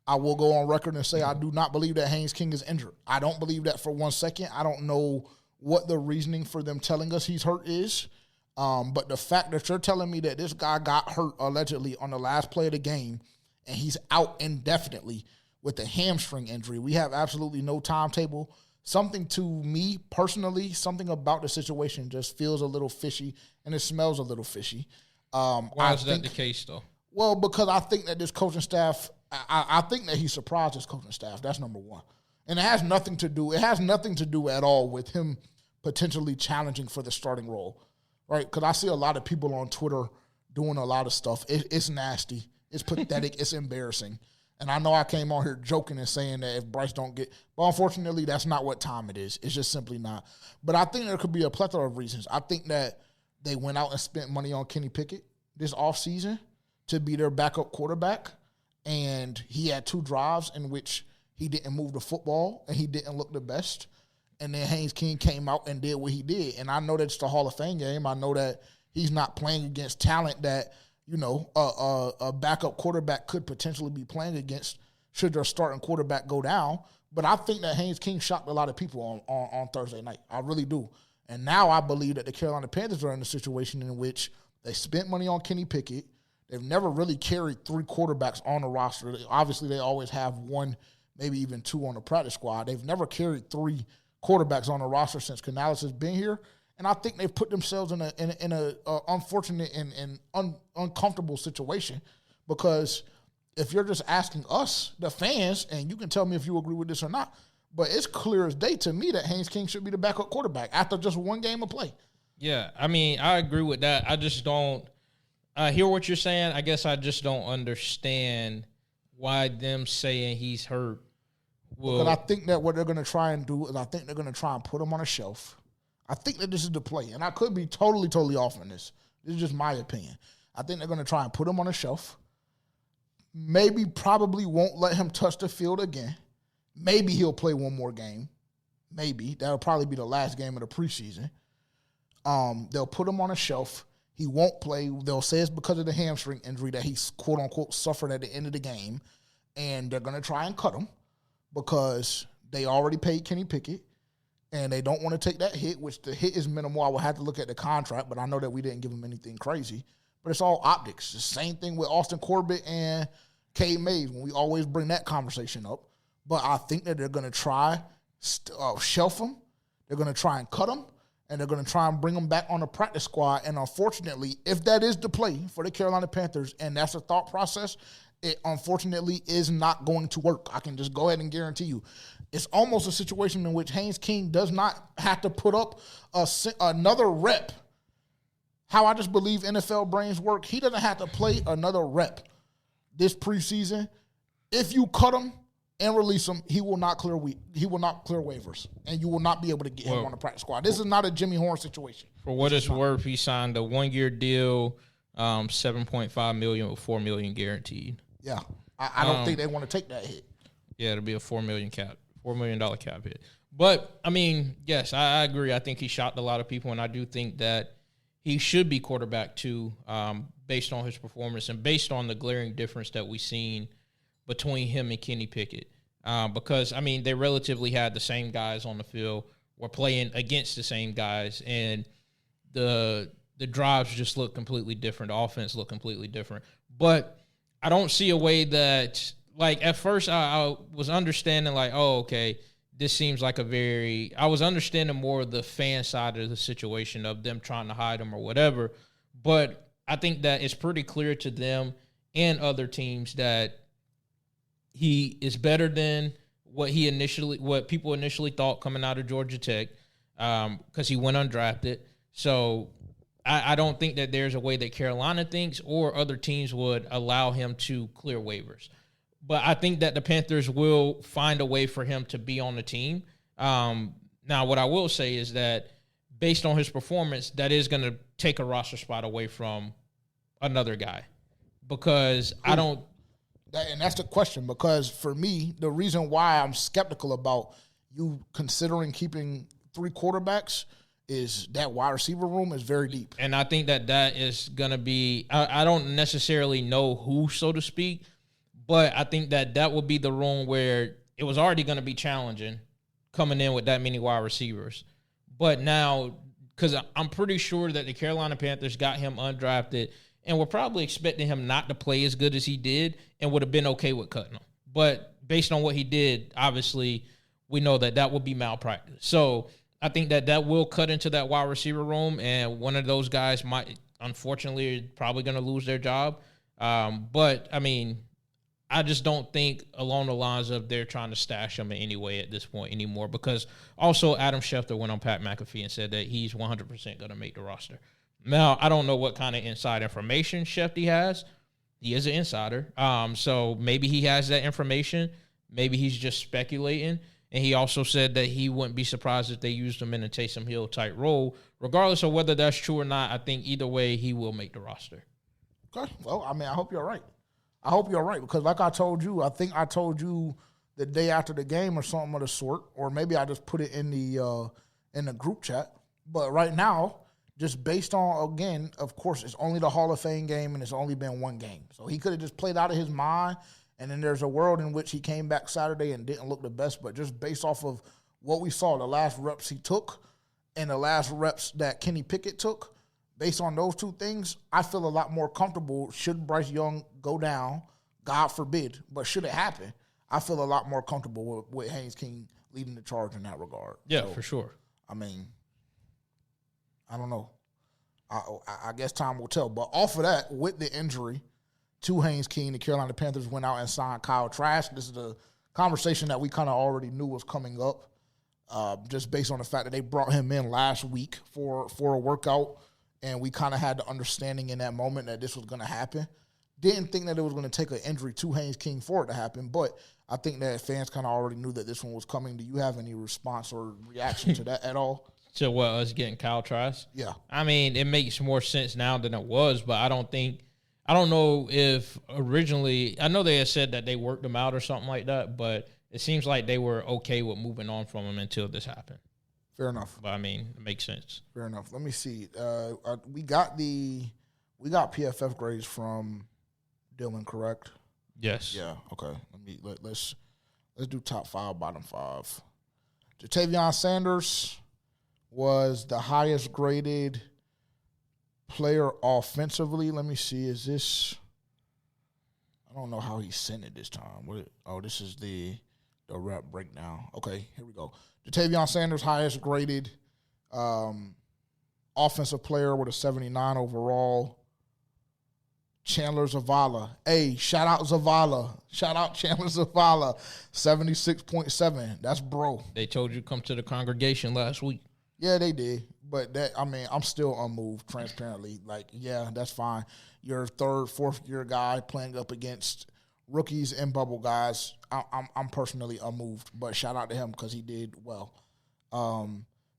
I will go on record and say I do not believe that Haynes King is injured. I don't believe that for 1 second. I don't know what the reasoning for them telling us he's hurt is. But the fact that you're telling me that this guy got hurt allegedly on the last play of the game and he's out indefinitely with a hamstring injury, we have absolutely no timetable. Something to me personally, something about the situation just feels a little fishy and it smells a little fishy. Why is that the case, though? Well, because I think that this coaching staff, I think that he surprised his coaching staff. That's number one. And it has nothing to do at all with him potentially challenging for the starting role, right? Because I see a lot of people on Twitter doing a lot of stuff. It's nasty. It's pathetic. It's embarrassing. And I know I came on here joking and saying that if Bryce don't get – but unfortunately, that's not what time it is. It's just simply not. But I think there could be a plethora of reasons. I think that they went out and spent money on Kenny Pickett this offseason to be their backup quarterback, and he had 2 drives in which he didn't move the football and he didn't look the best. And then Haynes King came out and did what he did. And I know that it's the Hall of Fame game. I know that he's not playing against talent that – a backup quarterback could potentially be playing against should their starting quarterback go down. But I think that Haynes King shocked a lot of people on Thursday night. I really do. And now I believe that the Carolina Panthers are in a situation in which they spent money on Kenny Pickett. They've never really carried 3 quarterbacks on the roster. Obviously, they always have 1, maybe even 2 on the practice squad. They've never carried 3 quarterbacks on the roster since Canales has been here. And I think they've put themselves in a unfortunate and uncomfortable situation, because if you're just asking us, the fans, and you can tell me if you agree with this or not, but it's clear as day to me that Haynes King should be the backup quarterback after just 1 game of play. Yeah, I mean, I agree with that. I just don't hear what you're saying. I guess I just don't understand why them saying he's hurt. But I think that what they're going to try and do is I think they're going to try and put him on a shelf. I think that this is the play, and I could be totally off on this. This is just my opinion. I think they're going to try and put him on a shelf. Probably won't let him touch the field again. Maybe he'll play 1 more game. Maybe. That'll probably be the last game of the preseason. They'll put him on a shelf. He won't play. They'll say it's because of the hamstring injury that he's, quote-unquote, suffered at the end of the game, and they're going to try and cut him because they already paid Kenny Pickett. And they don't want to take that hit, which the hit is minimal. I will have to look at the contract, but I know that we didn't give him anything crazy. But it's all optics. The same thing with Austin Corbett and Cade Mays, when we always bring that conversation up. But I think that they're going to try shelf him. They're going to try and cut him. And they're going to try and bring him back on the practice squad. And unfortunately, if that is the play for the Carolina Panthers and that's the thought process, it unfortunately is not going to work. I can just go ahead and guarantee you. It's almost a situation in which Haynes King does not have to put up another rep. How I just believe NFL brains work, he doesn't have to play another rep this preseason. If you cut him and release him, he will not clear waivers, and you will not be able to get him on the practice squad. This is not a Jimmy Horn situation. For what it's worth, he signed a 1-year deal, $7.5 million with $4 million guaranteed. Yeah, I don't think they want to take that hit. Yeah, it'll be a $4 million cap hit. But I mean, yes, I agree. I think he shocked a lot of people, and I do think that he should be quarterback too, based on his performance and based on the glaring difference that we've seen between him and Kenny Pickett. Because, I mean, they relatively had the same guys on the field, were playing against the same guys, and the drives just look completely different. The offense looked completely different. But I don't see a way that, like, at first I was understanding, like, oh, okay, this seems like I was understanding more of the fan side of the situation of them trying to hide him or whatever. But I think that it's pretty clear to them and other teams that he is better than what people initially thought coming out of Georgia Tech, because he went undrafted. So I don't think that there's a way that Carolina thinks or other teams would allow him to clear waivers. But I think that the Panthers will find a way for him to be on the team. Now, what I will say is that based on his performance, that is going to take a roster spot away from another guy, because I don't. And that's the question, because for me, the reason why I'm skeptical about you considering keeping 3 quarterbacks is that wide receiver room is very deep. And I think that is going to be – I don't necessarily know who, so to speak, but I think that would be the room where it was already going to be challenging coming in with that many wide receivers. But now, because I'm pretty sure that the Carolina Panthers got him undrafted and were probably expecting him not to play as good as he did and would have been okay with cutting him. But based on what he did, obviously, we know that would be malpractice. So I think that will cut into that wide receiver room, and one of those guys might, unfortunately, probably going to lose their job. But, I mean, I just don't think along the lines of they're trying to stash him in any way at this point anymore, because also Adam Schefter went on Pat McAfee and said that he's 100% going to make the roster. Now, I don't know what kind of inside information Schefter has. He is an insider. So maybe he has that information. Maybe he's just speculating. And he also said that he wouldn't be surprised if they used him in a Taysom Hill type role. Regardless of whether that's true or not, I think either way he will make the roster. Okay. Well, I mean, I hope you're right. Because like I told you, I think I told you the day after the game or something of the sort, or maybe I just put it in the group chat. But right now, just based on, again, of course, it's only the Hall of Fame game and it's only been one game. So he could have just played out of his mind, and then there's a world in which he came back Saturday and didn't look the best. But just based off of what we saw, the last reps he took and the last reps that Kenny Pickett took, based on those two things, I feel a lot more comfortable should Bryce Young go down, God forbid, but should it happen, I feel a lot more comfortable with Haynes King leading the charge in that regard. Yeah, so, for sure. I mean, I don't know. I guess time will tell. But off of that, with the injury to Haynes King, the Carolina Panthers went out and signed Kyle Trask. This is a conversation that we kind of already knew was coming up, just based on the fact that they brought him in last week for a workout, and we kind of had the understanding in that moment that this was going to happen. Didn't think that it was going to take an injury to Haynes King for it to happen, but I think that fans kind of already knew that this one was coming. Do you have any response or reaction to that at all? To what, us getting Kyle Trask? Yeah. I mean, it makes more sense now than it was, but I don't know if originally, I know they had said that they worked him out or something like that, but it seems like they were okay with moving on from him until this happened. Fair enough. But I mean, it makes sense. Fair enough. Let me see. We got PFF grades from Dylan, correct? Yes. Yeah. Okay. Let's do top 5, bottom 5. Jatavion Sanders was the highest graded player offensively. Let me see. I don't know how he sent it this time. This is the rep breakdown. Okay, here we go. Ja'Tavion Sanders, highest graded offensive player with a 79 overall. Chandler Zavala. Hey, shout out Zavala. Shout out Chandler Zavala. 76.7. That's bro. They told you to come to the congregation last week. Yeah, they did. But I'm still unmoved, transparently. Like, yeah, that's fine. You're third, fourth year guy playing up against rookies and bubble guys. I'm personally unmoved. But shout out to him because he did well.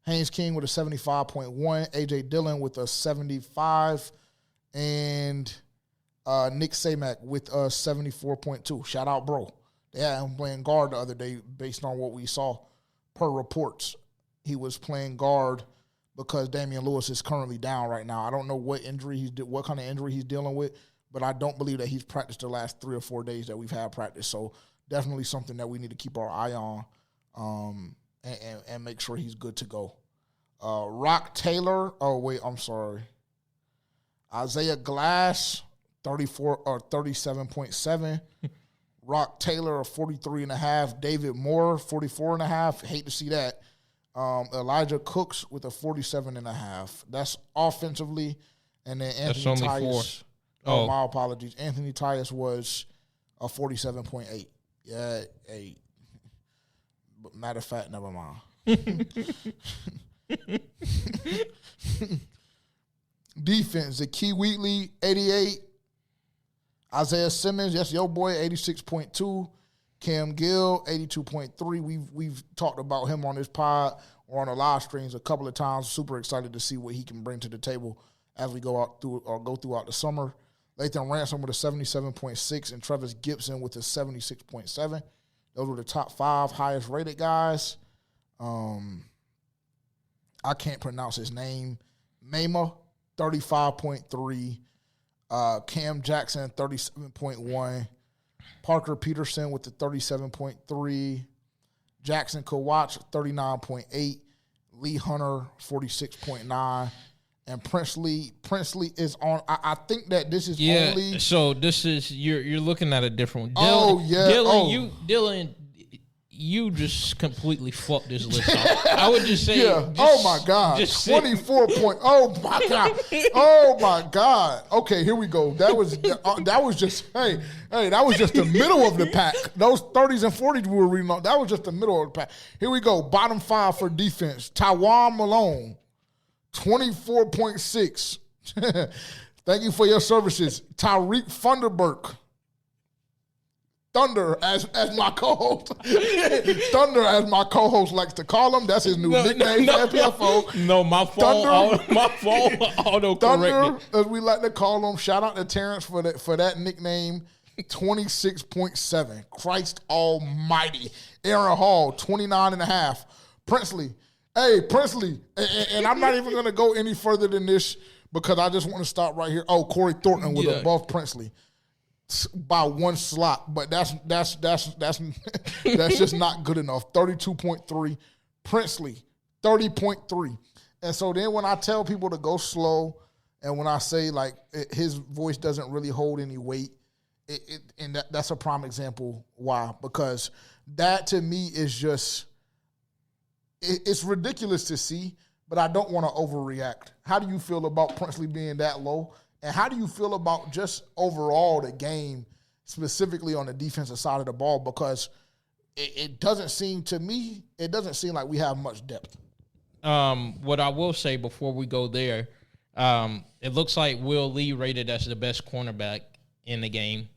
Haynes King with a 75.1. AJ Dillon with a 75. And Nick Samak with a 74.2. Shout out, bro. They had him playing guard the other day based on what we saw per reports. He was playing guard because Damian Lewis is currently down right now. I don't know what kind of injury he's dealing with, but I don't believe that he's practiced the last 3 or 4 days that we've had practice. So definitely something that we need to keep our eye on and make sure he's good to go. Rock Taylor. Oh, wait, I'm sorry. Isaiah Glass, 37.7. Rock Taylor, 43.5. David Moore, 44.5. Hate to see that. Elijah Cooks with a 47.5. That's offensively. And then Anthony Tyus. Oh, my apologies. Anthony Tyus was a 47.8. Yeah, hey. But matter of fact, never mind. Defense, Zakee Wheatley, 88. Isaiah Simmons, that's your boy, 86.2. Cam Gill, 82.3. We've talked about him on this pod or on the live streams a couple of times. Super excited to see what he can bring to the table as we go throughout the summer. Lathan Ransom with a 77.6 and Travis Gibson with a 76.7. Those were the top 5 highest rated guys. I can't pronounce his name. Mama, 35.3. Cam Jackson, 37.1. Parker Peterson with the 37.3. Jackson Kawach, 39.8. Lee Hunter, 46.9. And Princely is on. I think that this is only. So this is you're looking at a different one. Dylan, you just completely fucked this list up. I would just say, oh my God, 24 point. Oh my God, oh my God. Okay, here we go. That was just that was just the middle of the pack. Those 30s and 40s we were reading on. That was just the middle of the pack. Here we go. Bottom 5 for defense. Tywan Malone, 24.6. Thank you for your services. Tyreek Thunderberg. Thunder, as my co-host. Thunder, as my co-host likes to call him. That's his new nickname for FPFO. No, my phone auto-corrected. Thunder, as we like to call him. Shout out to Terrence for that nickname. 26.7. Christ almighty. Aaron Hall, 29.5. Princely. Hey, Princely. And I'm not even going to go any further than this because I just want to stop right here. Oh, Corey Thornton was above Princely by 1 slot, but that's just not good enough. 32.3. Princely, 30.3. And so then when I tell people to go slow and when I say like his voice doesn't really hold any weight, that's a prime example why. Because that to me is just it's ridiculous to see, but I don't want to overreact. How do you feel about Princely being that low? And how do you feel about just overall the game, specifically on the defensive side of the ball? Because it doesn't seem to me, it doesn't seem like we have much depth. What I will say before we go there, it looks like Will Lee rated as the best cornerback in the game.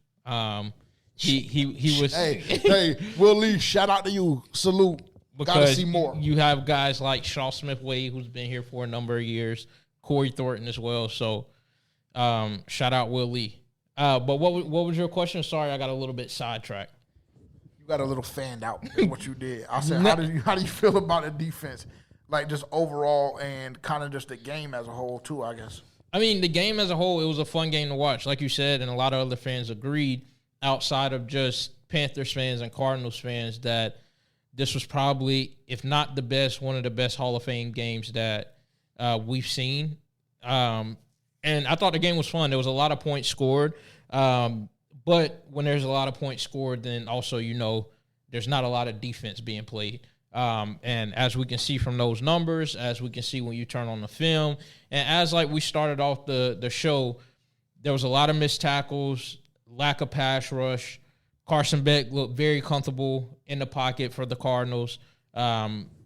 He was. Hey, Will Lee, shout out to you. Salute. Gotta see more. You have guys like Shaw Smith-Wade, who's been here for a number of years, Corey Thornton as well. So, shout out Will Lee. But what was your question? Sorry, I got a little bit sidetracked. You got a little fanned out is what you did. I said, how do you feel about the defense, like just overall and kind of just the game as a whole too, I guess? I mean, the game as a whole, it was a fun game to watch. Like you said, and a lot of other fans agreed, outside of just Panthers fans and Cardinals fans, that this was probably, if not the best, one of the best Hall of Fame games that we've seen. And I thought the game was fun. There was a lot of points scored. But But when there's a lot of points scored, then also, there's not a lot of defense being played. And as we can see from those numbers, as we can see when you turn on the film, and as like we started off the show, there was a lot of missed tackles, lack of pass rush. Carson Beck looked very comfortable in the pocket for the Cardinals.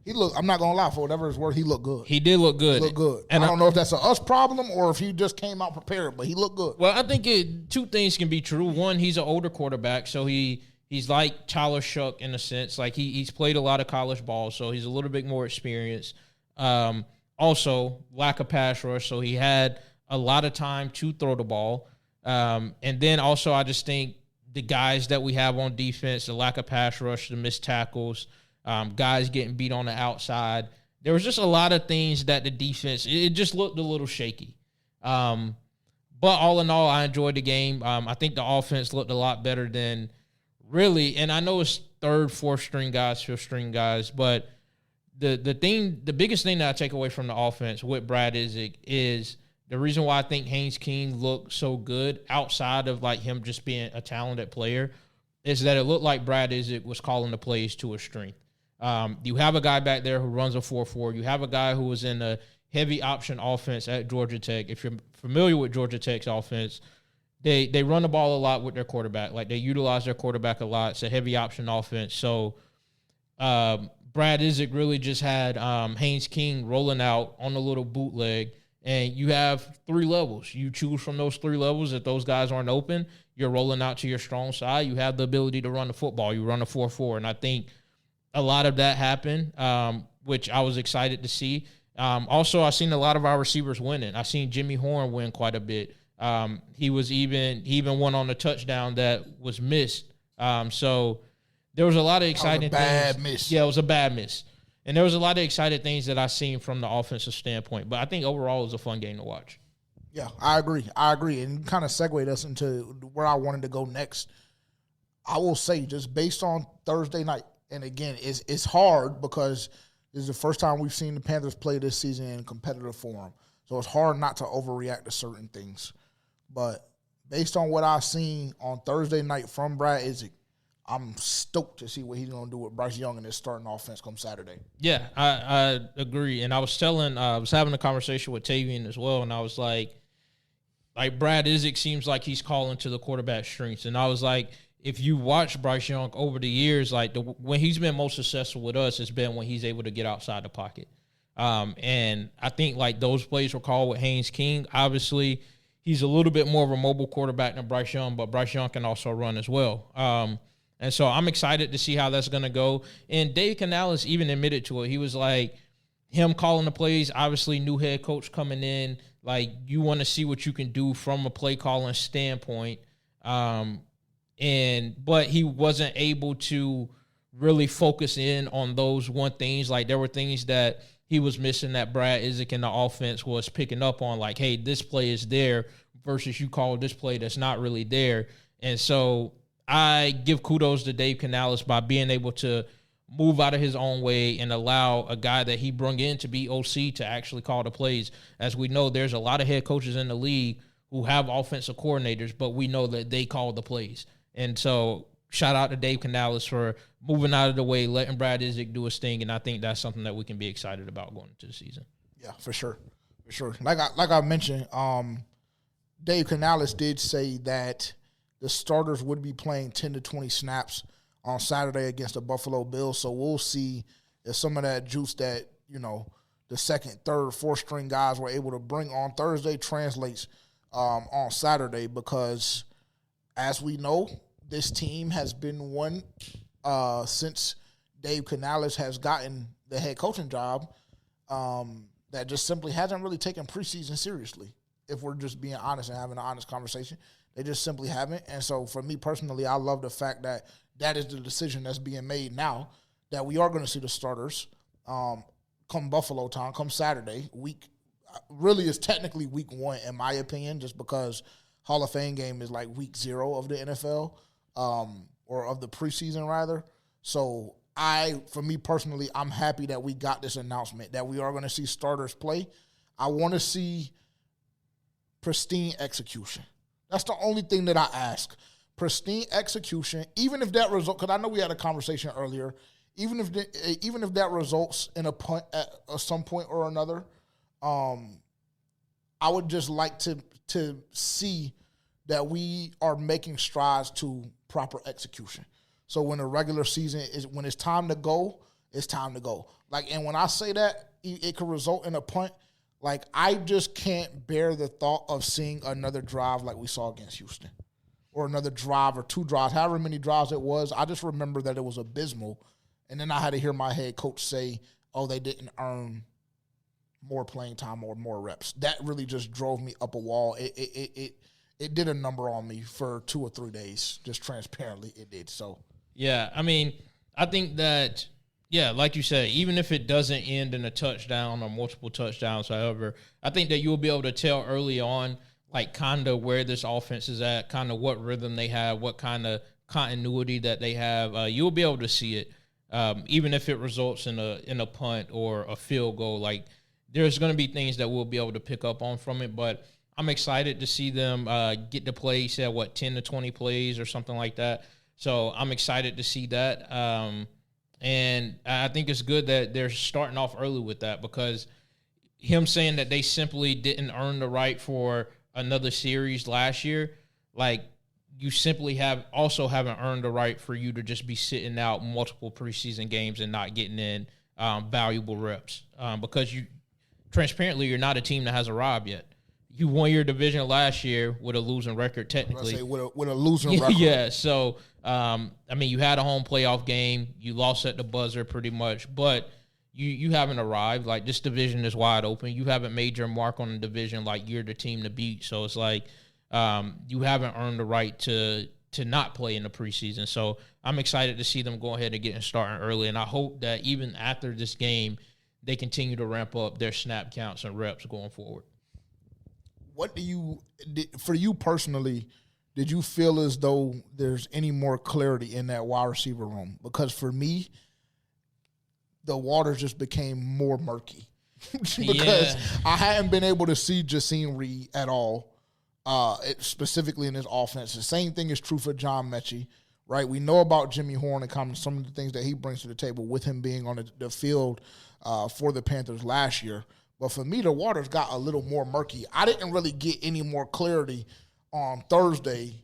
He looked, I'm not going to lie, for whatever it's worth, he looked good. He did look good. He looked good. And I don't know if that's a us problem or if he just came out prepared, but he looked good. Well, I think two things can be true. One, he's an older quarterback, so he's like Tyler Shuck in a sense. Like he's played a lot of college ball, so he's a little bit more experienced. Also, lack of pass rush, so he had a lot of time to throw the ball. And then also I just think the guys that we have on defense, the lack of pass rush, the missed tackles, guys getting beat on the outside. There was just a lot of things that the defense, it just looked a little shaky. But all in all, I enjoyed the game. I think the offense looked a lot better than really, and I know it's third, fourth string guys, fifth string guys, but the biggest thing that I take away from the offense with Brad Isaac is the reason why I think Haynes King looked so good outside of like him just being a talented player is that it looked like Brad Isaac was calling the plays to a strength. You have a guy back there who runs a 4-4. You have a guy who was in a heavy option offense at Georgia Tech. If you're familiar with Georgia Tech's offense, they run the ball a lot with their quarterback. Like they utilize their quarterback a lot. It's a heavy option offense. So Brad Isaac really just had Haynes King rolling out on a little bootleg. And you have 3 levels. You choose from those 3 levels. If those guys aren't open, you're rolling out to your strong side. You have the ability to run the football. You run a 4-4. And I think a lot of that happened, which I was excited to see. Also, I seen a lot of our receivers winning. I seen Jimmy Horn win quite a bit. He even won on a touchdown that was missed. So there was a lot of exciting things. Bad miss. Yeah, it was a bad miss. And there was a lot of exciting things that I seen from the offensive standpoint. But I think overall it was a fun game to watch. Yeah, I agree. And kind of segued us into where I wanted to go next. I will say, just based on Thursday night, and again, it's hard because this is the first time we've seen the Panthers play this season in competitive form. So it's hard not to overreact to certain things. But based on what I've seen on Thursday night from Brad Isaac, I'm stoked to see what he's going to do with Bryce Young in his starting offense come Saturday. Yeah, I agree. And I was having a conversation with Tavian as well, and I was like Brad Isaac seems like he's calling to the quarterback strengths. And I was like, if you watch Bryce Young over the years, like when he's been most successful with us, it's been when he's able to get outside the pocket. And I think like those plays were called with Haynes King. Obviously, he's a little bit more of a mobile quarterback than Bryce Young, but Bryce Young can also run as well. And so I'm excited to see how that's going to go. And Dave Canales even admitted to it. He was like, him calling the plays, obviously new head coach coming in, like you want to see what you can do from a play calling standpoint. But he wasn't able to really focus in on those one things. Like there were things that he was missing that Brad Isaac in the offense was picking up on, like, hey, this play is there versus you call this play that's not really there. And so I give kudos to Dave Canales by being able to move out of his own way and allow a guy that he brung in to be OC to actually call the plays. As we know, there's a lot of head coaches in the league who have offensive coordinators, but we know that they call the plays. And so shout out to Dave Canales for moving out of the way, letting Brad Isaac do his thing, and I think that's something that we can be excited about going into the season. Yeah, for sure. Like I mentioned, Dave Canales did say that the starters would be playing 10 to 20 snaps on Saturday against the Buffalo Bills. So we'll see if some of that juice that, the second, third, fourth string guys were able to bring on Thursday translates on Saturday, because as we know, this team has been one since Dave Canales has gotten the head coaching job that just simply hasn't really taken preseason seriously. If we're just being honest and having an honest conversation, they just simply haven't. And so for me personally, I love the fact that that is the decision that's being made now, that we are going to see the starters come Buffalo time, come Saturday. Really is technically week 1 in my opinion, just because Hall of Fame game is like week 0 of the NFL, or of the preseason rather. So for me personally, I'm happy that we got this announcement that we are going to see starters play. I want to see pristine execution. That's the only thing that I ask, pristine execution, even if that result, because I know we had a conversation earlier, even if that results in a punt at some point or another, I would just like to see that we are making strides to proper execution. So when the regular season when it's time to go, it's time to go. Like, and when I say that, it could result in a punt. Like, I just can't bear the thought of seeing another drive like we saw against Houston, or another drive or 2 drives, however many drives it was. I just remember that it was abysmal. And then I had to hear my head coach say, oh, they didn't earn more playing time or more reps. That really just drove me up a wall. It did a number on me for 2 or 3 days, just transparently it did. So, yeah, I mean, I think that, yeah, like you said, even if it doesn't end in a touchdown or multiple touchdowns, however, I think that you'll be able to tell early on, like, kind of where this offense is at, kind of what rhythm they have, what kind of continuity that they have. You'll be able to see it, even if it results in a punt or a field goal. Like, there's going to be things that we'll be able to pick up on from it, but I'm excited to see them get to play, say, 10 to 20 plays or something like that. So I'm excited to see that. And I think it's good that they're starting off early with that, because him saying that they simply didn't earn the right for another series last year, like, you simply haven't earned the right for you to just be sitting out multiple preseason games and not getting in valuable reps, because transparently, you're not a team that has arrived yet. You won your division last year with a losing record, technically. With a losing record. Yeah, so, I mean, you had a home playoff game. You lost at the buzzer pretty much, but you haven't arrived. Like, this division is wide open. You haven't made your mark on the division like you're the team to beat. So it's like you haven't earned the right to not play in the preseason. So I'm excited to see them go ahead and get starting early, and I hope that even after this game, they continue to ramp up their snap counts and reps going forward. What for you personally, did you feel as though there's any more clarity in that wide receiver room? Because for me, the waters just became more murky because I hadn't been able to see Jaseen Reed at all, specifically in his offense. The same thing is true for John Mechie, right? We know about Jimmy Horn and some of the things that he brings to the table with him being on the field for the Panthers last year. But for me, the waters got a little more murky. I didn't really get any more clarity on Thursday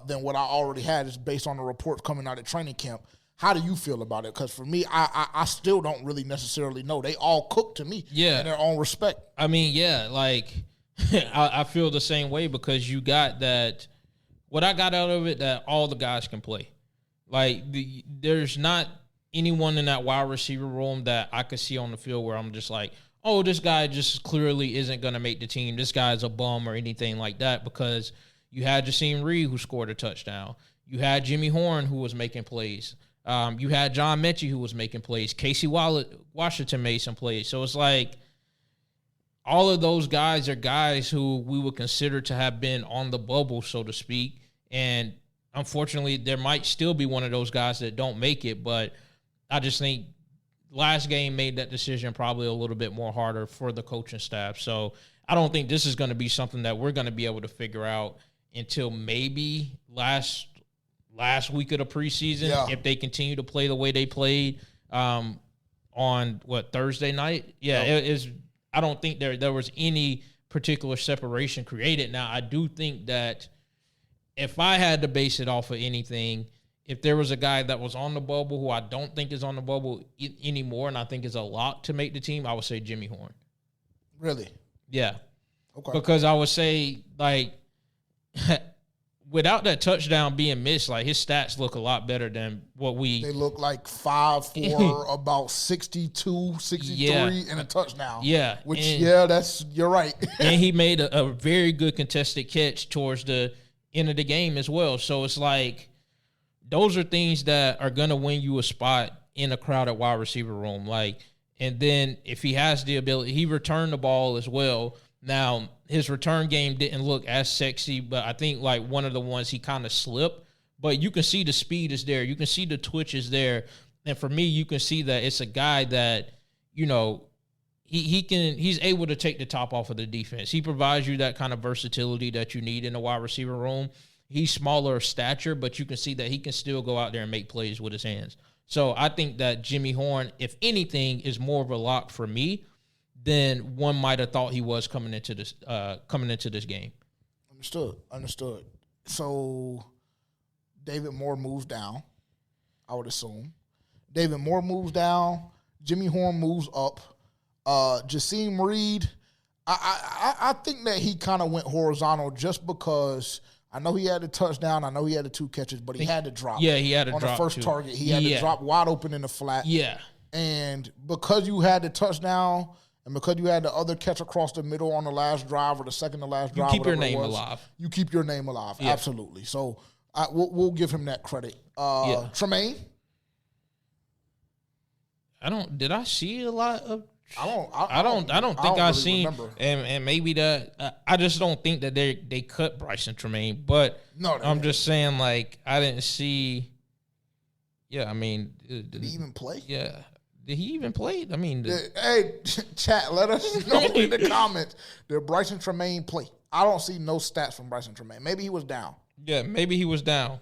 than what I already had, is based on the reports coming out of training camp. How do you feel about it? Because for me, I still don't really necessarily know. They all cook to me in their own respect. I mean, yeah, like I feel the same way, because you got that. What I got out of it, that all the guys can play. Like, there's not anyone in that wide receiver room that I could see on the field where I'm just like, oh, this guy just clearly isn't going to make the team. This guy's a bum or anything like that, because you had Jaseen Reed, who scored a touchdown. You had Jimmy Horn, who was making plays. You had John Mechie, who was making plays. Casey Washington made some plays. So it's like all of those guys are guys who we would consider to have been on the bubble, so to speak. And unfortunately, there might still be one of those guys that don't make it, but I just think last game made that decision probably a little bit more harder for the coaching staff. So I don't think this is going to be something that we're going to be able to figure out until maybe last week of the preseason, if they continue to play the way they played on Thursday night. It is. I don't think there was any particular separation created. Now, I do think that if I had to base it off of anything, if there was a guy that was on the bubble who I don't think is on the bubble anymore, and I think is a lock to make the team, I would say Jimmy Horn. Really? Yeah. Okay. Because I would say, like, without that touchdown being missed, like, his stats look a lot better than what They look like 5'4", about 62, 63, and a touchdown. Yeah. Which, you're right. And he made a very good contested catch towards the end of the game as well. So it's like, those are things that are going to win you a spot in a crowded wide receiver room. Like, and then if he has the ability, he returned the ball as well. Now, his return game didn't look as sexy, but I think, like, one of the ones he kind of slipped. But you can see the speed is there. You can see the twitch is there. And for me, you can see that it's a guy that, you know, he's able to take the top off of the defense. He provides you that kind of versatility that you need in the wide receiver room. he's smaller of stature, but you can see that he can still go out there and make plays with his hands. So I think that Jimmy Horn, if anything, is more of a lock for me than one might have thought he was coming into this game. Understood. So David Moore moves down, I would assume. David Moore moves down. Jimmy Horn moves up. Jasim Reed, I think that he kind of went horizontal just because I know he had a touchdown. I know he had the 2 catches, but he had to drop. Yeah, he had to on drop the first too. target. He had to drop wide open in the flat. Yeah. And because you had the touchdown and because you had the other catch across the middle on the last drive or the second to last drive, you keep your whatever it name was, alive. You keep your name alive. Yeah. Absolutely. So we'll give him that credit. Tremaine? Did I see a lot of? I don't think I really seen, remember. and maybe that I just don't think that they cut Bryson Tremaine. But No, I'm just saying, like, I didn't see. Yeah, I mean, did he even play? Yeah, did he even play? I mean, Hey, chat, let us know in the comments. Did Bryson Tremaine play? I don't see no stats from Bryson Tremaine. Maybe he was down. Yeah, maybe he was down.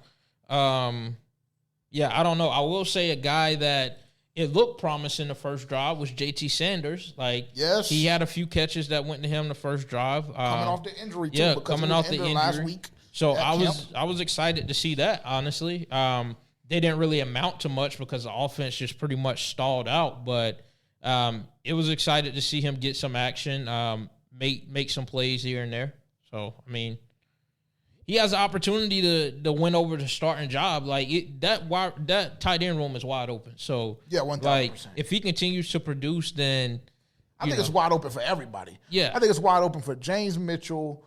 Yeah, I don't know. I will say a guy that it looked promising the first drive was JT Sanders. Like, yes, he had a few catches that went to him the first drive. Coming off the injury, too. Yeah, because coming he was off the injury last week. So I was excited to see that, honestly. They didn't really amount to much because the offense just pretty much stalled out. But it was excited to see him get some action, make some plays here and there. So, I mean, he has the opportunity to win over the starting job. Like, that tight end room is wide open. So, yeah, 1,000%. Like, if he continues to produce, then I think it's wide open for everybody. Yeah, I think it's wide open for James Mitchell,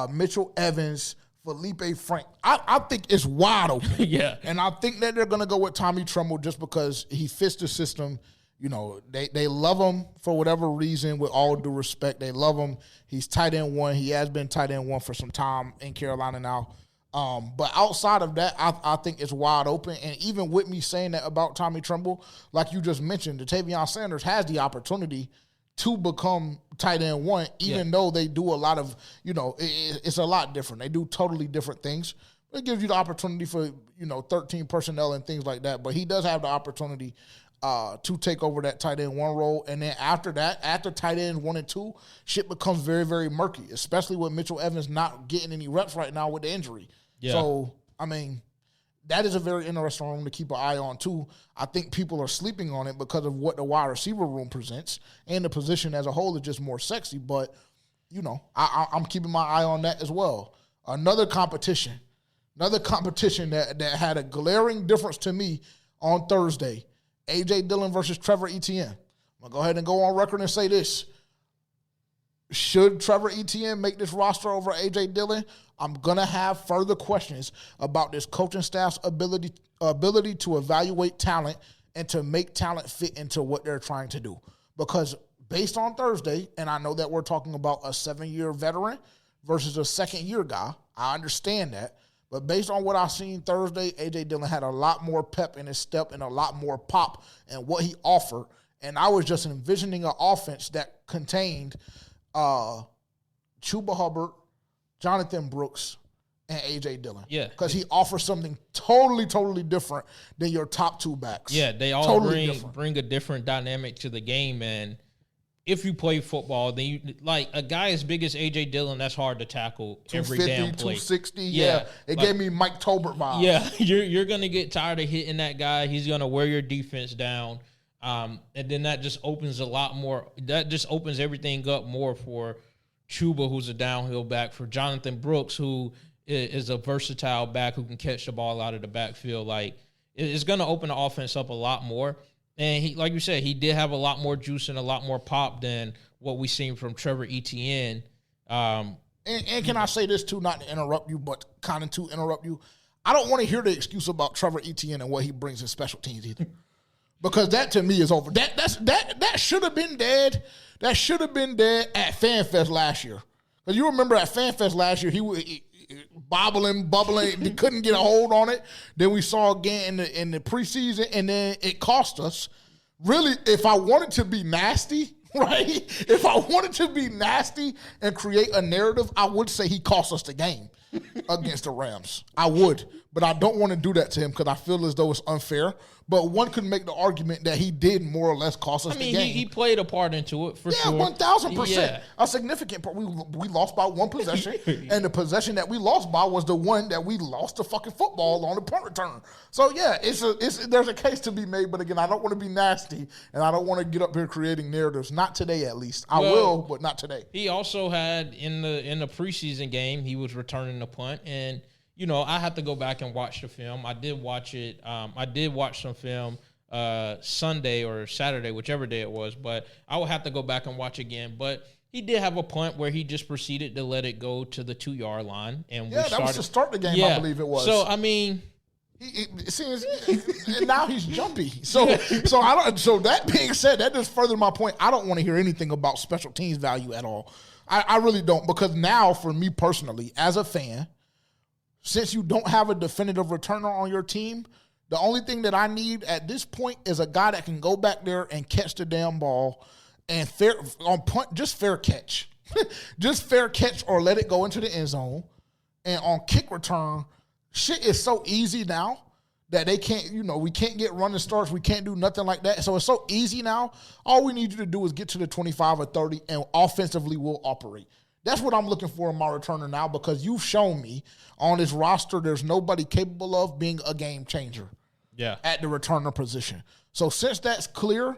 Mitchell Evans, Felipe Frank. I think it's wide open. Yeah, and I think that they're going to go with Tommy Tremble just because he fits the system. You know, they love him for whatever reason, with all due respect. They love him. He's tight end 1. He has been tight end 1 for some time in Carolina now. But outside of that, I think it's wide open. And even with me saying that about Tommy Tremble, like you just mentioned, Jatavion Sanders has the opportunity to become tight end 1, even though they do a lot of, it's a lot different. They do totally different things. It gives you the opportunity for, 13 personnel and things like that. But he does have the opportunity to take over that tight end 1 role. And then after that, after tight end 1 and 2, shit becomes very, very murky, especially with Mitchell Evans not getting any reps right now with the injury. Yeah. So, I mean, that is a very interesting room to keep an eye on, too. I think people are sleeping on it because of what the wide receiver room presents, and the position as a whole is just more sexy. But, I'm keeping my eye on that as well. Another competition that had a glaring difference to me on Thursday, A.J. Dillon versus Trevor Etienne. I'm going to go ahead and go on record and say this. Should Trevor Etienne make this roster over A.J. Dillon? I'm going to have further questions about this coaching staff's ability to evaluate talent and to make talent fit into what they're trying to do. Because based on Thursday, and I know that we're talking about a 7-year veteran versus a second-year guy, I understand that. But based on what I seen Thursday, A.J. Dillon had a lot more pep in his step and a lot more pop in what he offered. And I was just envisioning an offense that contained Chuba Hubbard, Jonathan Brooks, and A.J. Dillon. Yeah. Because he offers something totally, totally different than your top 2 backs. Yeah, they all totally bring a different dynamic to the game. And if you play football, then you, like, a guy as big as A.J. Dillon, that's hard to tackle every damn play. 260, yeah. It gave me Mike Tolbert vibes. Yeah, you're going to get tired of hitting that guy. He's going to wear your defense down. And then that just opens a lot more. That just opens everything up more for Chuba, who's a downhill back, for Jonathan Brooks, who is a versatile back who can catch the ball out of the backfield. Like, it's going to open the offense up a lot more. And he, like you said, he did have a lot more juice and a lot more pop than what we seen from Trevor Etienne. And can I say this too, not to interrupt you, but kind of to interrupt you? I don't want to hear the excuse about Trevor Etienne and what he brings in special teams either. Because that to me is over. That should have been dead. That should have been dead at FanFest last year. Because you remember at FanFest last year, he was bubbling. He couldn't get a hold on it. Then we saw again in the preseason, and then it cost us. Really, if I wanted to be nasty, right? If I wanted to be nasty and create a narrative, I would say he cost us the game. against the Rams. I would, but I don't want to do that to him because I feel as though it's unfair. But one could make the argument that he did more or less cost us the game. He played a part into it for sure. 1,000%. Yeah. A significant part. We lost by one possession, and the possession that we lost by was the one that we lost the fucking football on the punt return. So yeah, there's a case to be made. But again, I don't want to be nasty, and I don't want to get up here creating narratives. Not today, at least. I will, but not today. He also had in the preseason game, he was returning the punt, and I have to go back and watch the film. I did watch it. I did watch some film Sunday or Saturday, whichever day it was, but I will have to go back and watch again. But he did have a punt where he just proceeded to let it go to the 2-yard line. And that was to start the game, I believe it was. So, I mean... and now he's jumpy. So that being said, that just furthered my point. I don't want to hear anything about special teams value at all. I really don't, because now for me personally, as a fan, since you don't have a definitive returner on your team, the only thing that I need at this point is a guy that can go back there and catch the damn ball and just fair catch. Just fair catch or let it go into the end zone. And on kick return, shit is so easy now that they can't, we can't get running starts. We can't do nothing like that. So it's so easy now. All we need you to do is get to the 25 or 30 and offensively we'll operate. That's what I'm looking for in my returner now, because you've shown me on this roster there's nobody capable of being a game changer at the returner position. So since that's clear,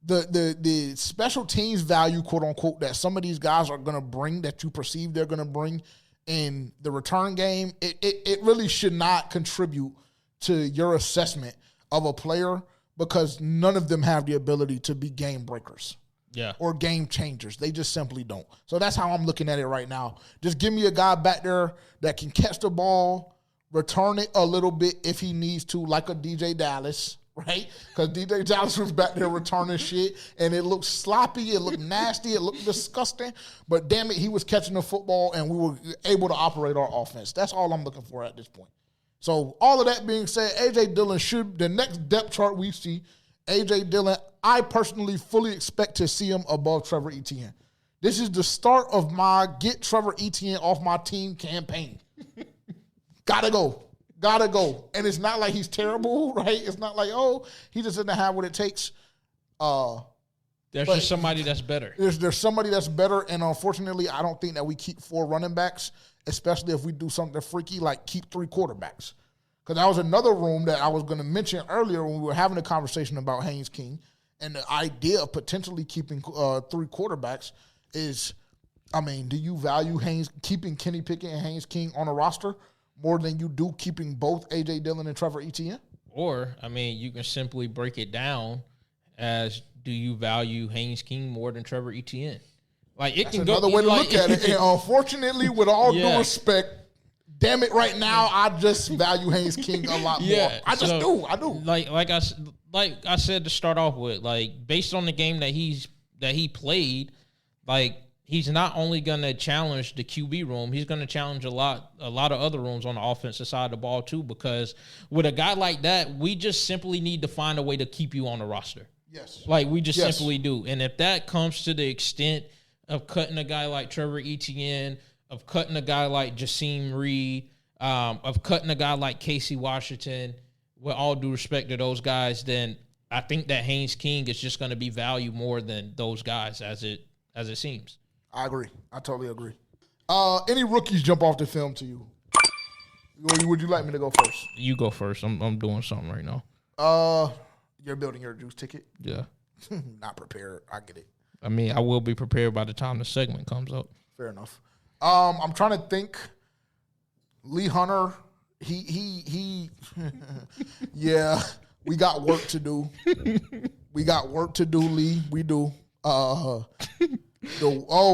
the special teams value, quote unquote, that some of these guys are going to bring, that you perceive they're going to bring in the return game, it really should not contribute to your assessment of a player, because none of them have the ability to be game breakers. Or game changers. They just simply don't. So that's how I'm looking at it right now. Just give me a guy back there that can catch the ball, return it a little bit if he needs to, like a DJ Dallas, right? Because DJ Dallas was back there returning shit, and it looked sloppy, it looked nasty, it looked disgusting. But damn it, he was catching the football, and we were able to operate our offense. That's all I'm looking for at this point. So all of that being said, A.J. Dillon should, the next depth chart we see, A.J. Dillon, I personally fully expect to see him above Trevor Etienne. This is the start of my get Trevor Etienne off my team campaign. Gotta go. And it's not like he's terrible, right? It's not like, he just doesn't have what it takes. There's just somebody that's better. There's somebody that's better, and unfortunately, I don't think that we keep 4 running backs, especially if we do something freaky like keep 3 quarterbacks. Because that was another room that I was going to mention earlier when we were having a conversation about Haynes King, and the idea of potentially keeping 3 quarterbacks is, do you value keeping Kenny Pickett and Haynes King on a roster more than you do keeping both A.J. Dillon and Trevor Etienne? Or, you can simply break it down as, do you value Haynes King more than Trevor Etienne? Like, that's another way to look at it. And unfortunately, with all due respect, damn it, right now, I just value Haynes King a lot more. I do. Like I said to start off with, based on the game that he played, he's not only going to challenge the QB room, he's going to challenge a lot of other rooms on the offensive side of the ball too, because with a guy like that, we just simply need to find a way to keep you on the roster. Yes. We just simply do. And if that comes to the extent of cutting a guy like Trevor Etienne, of cutting a guy like Jasim Reed, of cutting a guy like Casey Washington, with all due respect to those guys, then I think that Haynes King is just going to be valued more than those guys as it seems. I agree. I totally agree. Any rookies jump off the film to you? Or would you like me to go first? You go first. I'm doing something right now. You're building your juice ticket? Yeah. Not prepared. I get it. I will be prepared by the time the segment comes up. Fair enough. I'm trying to think. Lee Hunter, he yeah, we got work to do. Lee. We do. Oh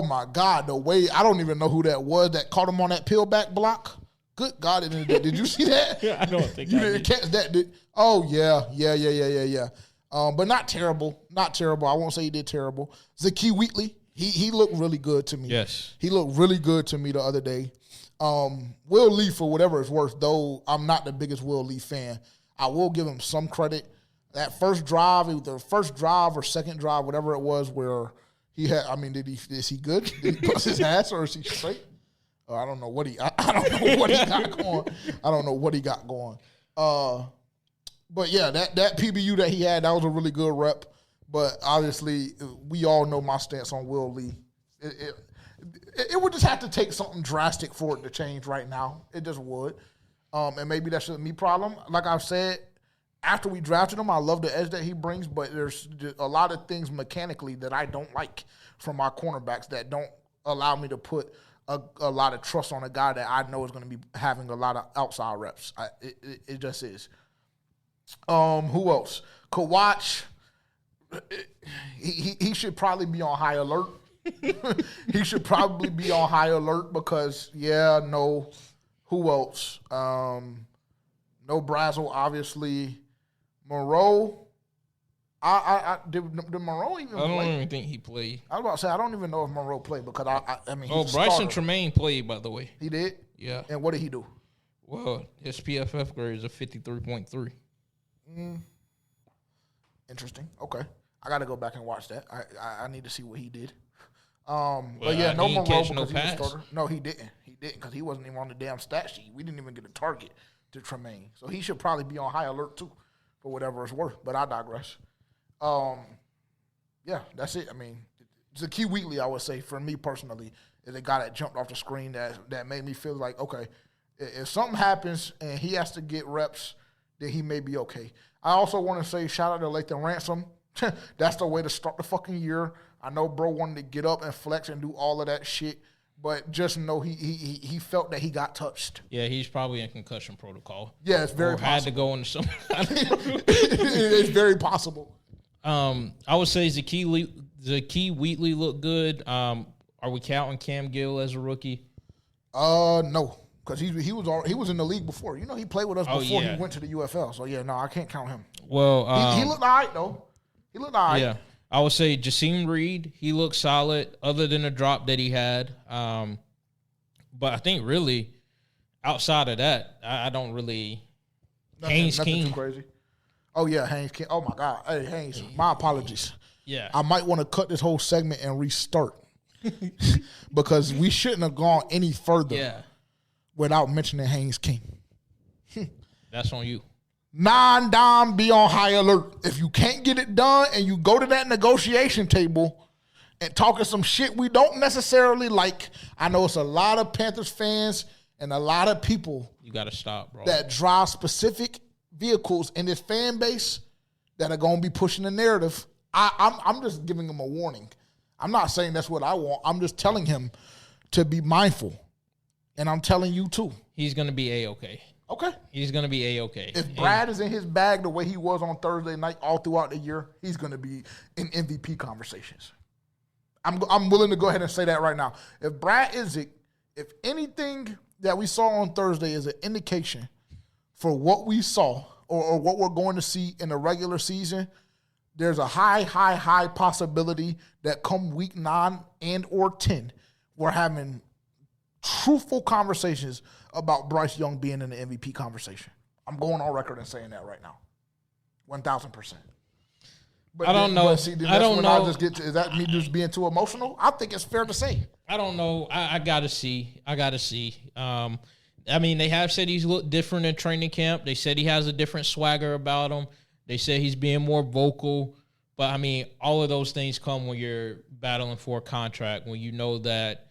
my God, the way, I don't even know who that was that caught him on that peel-back block. Good God, did you see that? Yeah, I don't think you didn't catch that. Oh, yeah. But not terrible. I won't say he did terrible. Zakee Wheatley, he looked really good to me. Yes. He looked really good to me the other day. Will Lee, for whatever it's worth, though I'm not the biggest Will Lee fan, I will give him some credit. That first drive, the first drive or second drive, whatever it was, where he had, is he good? Did he bust his ass or is he straight? I don't know what he. I don't know what he got going. I don't know what he got going. But yeah, that PBU that he had, that was a really good rep. But obviously, we all know my stance on Will Lee. It would just have to take something drastic for it to change right now. It just would. And maybe that's just me problem. Like I've said, after we drafted him, I love the edge that he brings, but there's a lot of things mechanically that I don't like from our cornerbacks that don't allow me to put a lot of trust on a guy that I know is going to be having a lot of outside reps. It just is. Who else? Kawach, he should probably be on high alert. He should probably be on high alert because, no. Who else? No Brazel, obviously. Moreau. Did Moreau even play? I don't even think he played. I was about to say, I don't even know if Moreau played because, I mean, Oh, he's a Bryson starter. Tremaine played, by the way. He did? Yeah. And what did he do? Well, his PFF grade is a 53.3. Interesting. Okay. I got to go back and watch that. I need to see what he did. But yeah, no he Moreau didn't catch because no he was a pass. starter. No, he didn't. He didn't because he wasn't even on the damn stat sheet. We didn't even get a target to Tremaine. So he should probably be on high alert too for whatever it's worth. But I digress. Yeah, that's it. I mean, Zakee Wheatley, I would say, for me personally, is a guy that jumped off the screen that made me feel like, okay, if something happens and he has to get reps, then he may be okay. I also want to say shout out to Lathan Ransom. That's the way to start the fucking year. I know bro wanted to get up and flex and do all of that shit, but just know he felt that he got touched. Yeah, he's probably in concussion protocol. Yeah, it's very or possible. had to go into some. It's very possible. I would say Zakee Wheatley looked good. Are we counting Cam Gill as a rookie? No, because he was in the league before. You know, he played with us before yeah. he went to the UFL. So yeah, no, I can't count him. Well, He looked all right though. He looked all right. Yeah, I would say Jasim Reed. He looked solid, other than the drop that he had. But I think really, outside of that, I don't really. Haynes Nothing King. too crazy. Oh yeah, Haynes King. Oh my God, hey Haynes, my apologies. Yeah, I might want to cut this whole segment and restart because we shouldn't have gone any further without mentioning Haynes King. that's on you. Non-dom, be on high alert. If you can't get it done and you go to that negotiation table and talking some shit we don't necessarily like, I know it's a lot of Panthers fans and a lot of people You got to stop, bro. that drive specific vehicles in this fan base that are going to be pushing the narrative. I'm just giving him a warning. I'm not saying that's what I want. I'm just telling him to be mindful. And I'm telling you too. He's going to be A-okay. Okay. He's going to be A-okay. If Brad is in his bag the way he was on Thursday night all throughout the year, he's going to be in MVP conversations. I'm willing to go ahead and say that right now. If Brad Isaac, if anything that we saw on Thursday is an indication for what we saw or what we're going to see in the regular season, there's a high possibility that come week 9 and or 10, we're having truthful conversations about Bryce Young being in the MVP conversation. I'm going on record and saying that right now. 1,000%. But I don't know. I don't know. Is that me just being too emotional? I think it's fair to say. I don't know. I got to see. I mean, they have said he's looked different in training camp. They said he has a different swagger about him. They said he's being more vocal. But, I mean, all of those things come when you're battling for a contract, when you know that,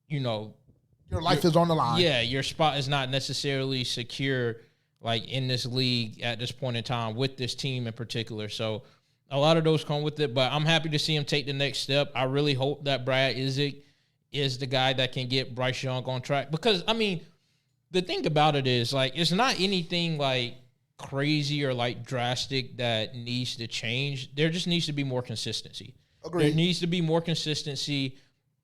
your life is on the line. Yeah, your spot is not necessarily secure, like in this league at this point in time with this team in particular. So a lot of those come with it, but I'm happy to see him take the next step. I really hope that Brad Isaac is the guy that can get Bryce Young on track because, I mean, the thing about it is, like, it's not anything, like, crazy or, like, drastic that needs to change. There just needs to be more consistency. Agreed. There needs to be more consistency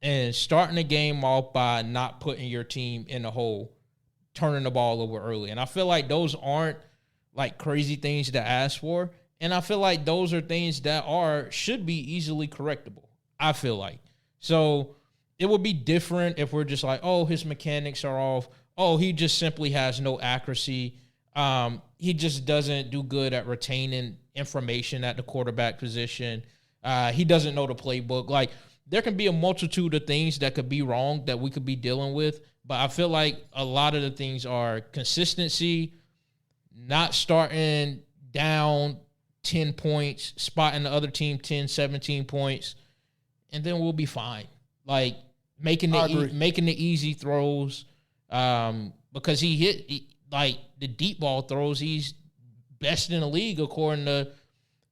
and starting the game off by not putting your team in a hole, turning the ball over early. And I feel like those aren't, like, crazy things to ask for. And I feel like those are things that should be easily correctable, I feel like. So it would be different if we're just like, oh, his mechanics are off. Oh, he just simply has no accuracy. He just doesn't do good at retaining information at the quarterback position. He doesn't know the playbook. Like, there can be a multitude of things that could be wrong that we could be dealing with. But I feel like a lot of the things are consistency, not starting down 10 points, spotting the other team 10, 17 points, and then we'll be fine. Like making the easy throws, because he hit like the deep ball throws. He's best in the league according to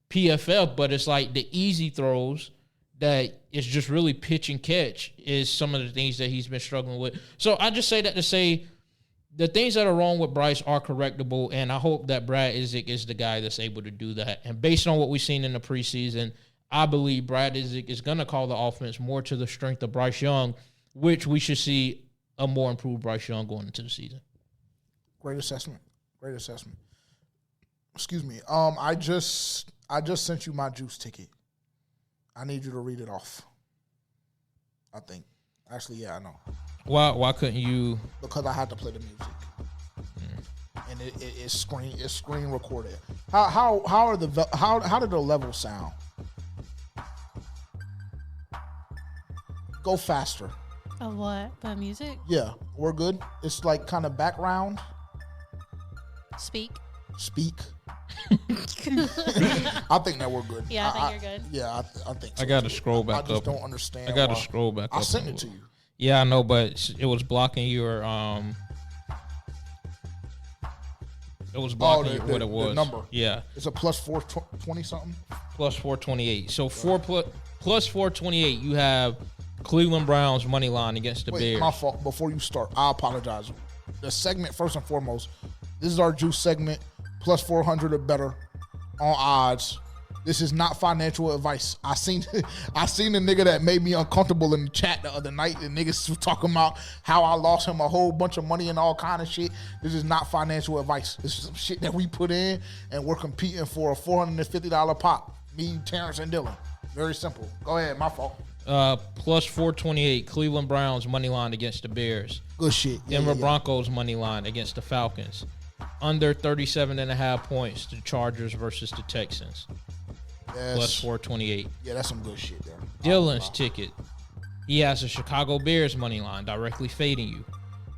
PFF, but it's like the easy throws that is just really pitch and catch is some of the things that he's been struggling with. So I just say that to say the things that are wrong with Bryce are correctable, and I hope that Brad Isaac is the guy that's able to do that. And based on what we've seen in the preseason, I believe Brad Isaac is going to call the offense more to the strength of Bryce Young, which we should see a more improved Bryce Young going into the season. Great assessment. Excuse me. I just sent you my juice ticket. I need you to read it off. I think. Actually, yeah, I know. Why couldn't you? Because I had to play the music, and it's screen recorded. How did the levels sound? Go faster. Of what? The music? Yeah, we're good. It's like kind of background. Speak. I think that we're good. Yeah, I think you're good. Yeah, I think so. I got to scroll back up. I just don't understand. I got to scroll back up. I sent it to you. Yeah, I know, but it was blocking your It was blocking what it was. The number. Yeah. It's a plus 420 something. Plus 428. So plus 428. You have Cleveland Browns money line against the Bears. My fault. Before you start, I apologize. The segment, first and foremost, this is our juice segment. Plus 400 or better on odds. This is not financial advice. I seen the nigga that made me uncomfortable in the chat the other night. The niggas was talking about how I lost him a whole bunch of money and all kind of shit. This is not financial advice. This is some shit that we put in, and we're competing for a $450 pop. Me, Terrence, and Dylan. Very simple. Go ahead. My fault. Plus 428. Cleveland Browns money line against the Bears. Good shit. Denver Broncos money line against the Falcons. Under 37.5 points, the Chargers versus the Texans. Yes. Plus 428. Yeah, that's some good shit there. Dylan's ticket. He has the Chicago Bears money line directly fading you.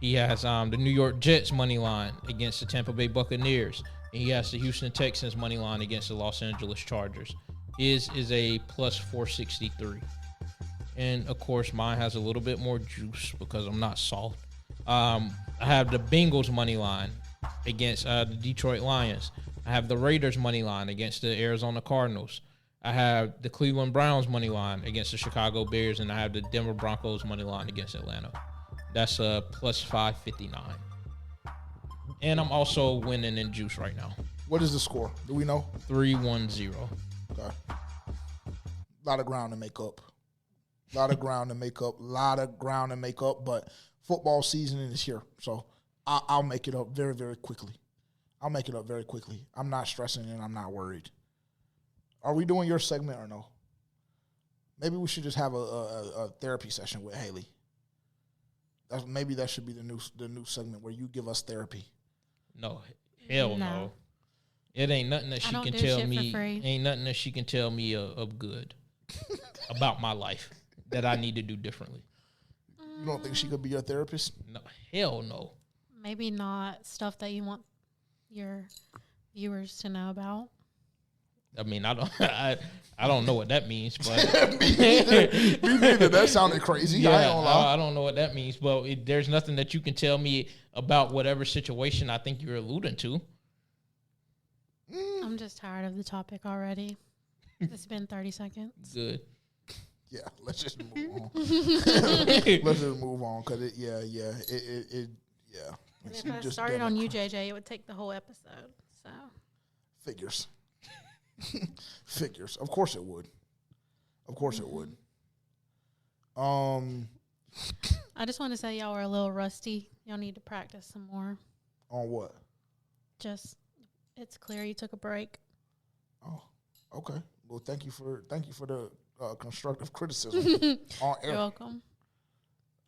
He has the New York Jets money line against the Tampa Bay Buccaneers. And he has the Houston Texans money line against the Los Angeles Chargers. His is a plus 463. And, of course, mine has a little bit more juice because I'm not salt. I have the Bengals money line against the Detroit Lions. I have the Raiders money line against the Arizona Cardinals. I have the Cleveland Browns money line against the Chicago Bears, and I have the Denver Broncos money line against Atlanta. That's a plus 559. And I'm also winning in juice right now. What is the score? Do we know? 3-1-0. Okay. A lot of ground to make up. But football season is here. So I'll make it up very, very quickly. I'm not stressing and I'm not worried. Are we doing your segment or no? Maybe we should just have a therapy session with Haley. Maybe that should be the new segment where you give us therapy. No, hell no. It ain't nothing that she can tell me. Ain't nothing that she can tell me of good about my life that I need to do differently. You don't think she could be your therapist? No, hell no. Maybe not stuff that you want your viewers to know about. I mean, I don't know what that means, but me neither. That sounded crazy. Yeah, I don't know what that means, but there's nothing that you can tell me about whatever situation I think you're alluding to. I'm just tired of the topic already. It's been 30 seconds. Good. Yeah, let's just move on. Let's just move on because it. If I started on you, JJ, it would take the whole episode. So figures. Of course it would. I just want to say y'all are a little rusty. Y'all need to practice some more. On what? Just, it's clear you took a break. Oh, okay. Well, thank you for the constructive criticism on air. You're welcome.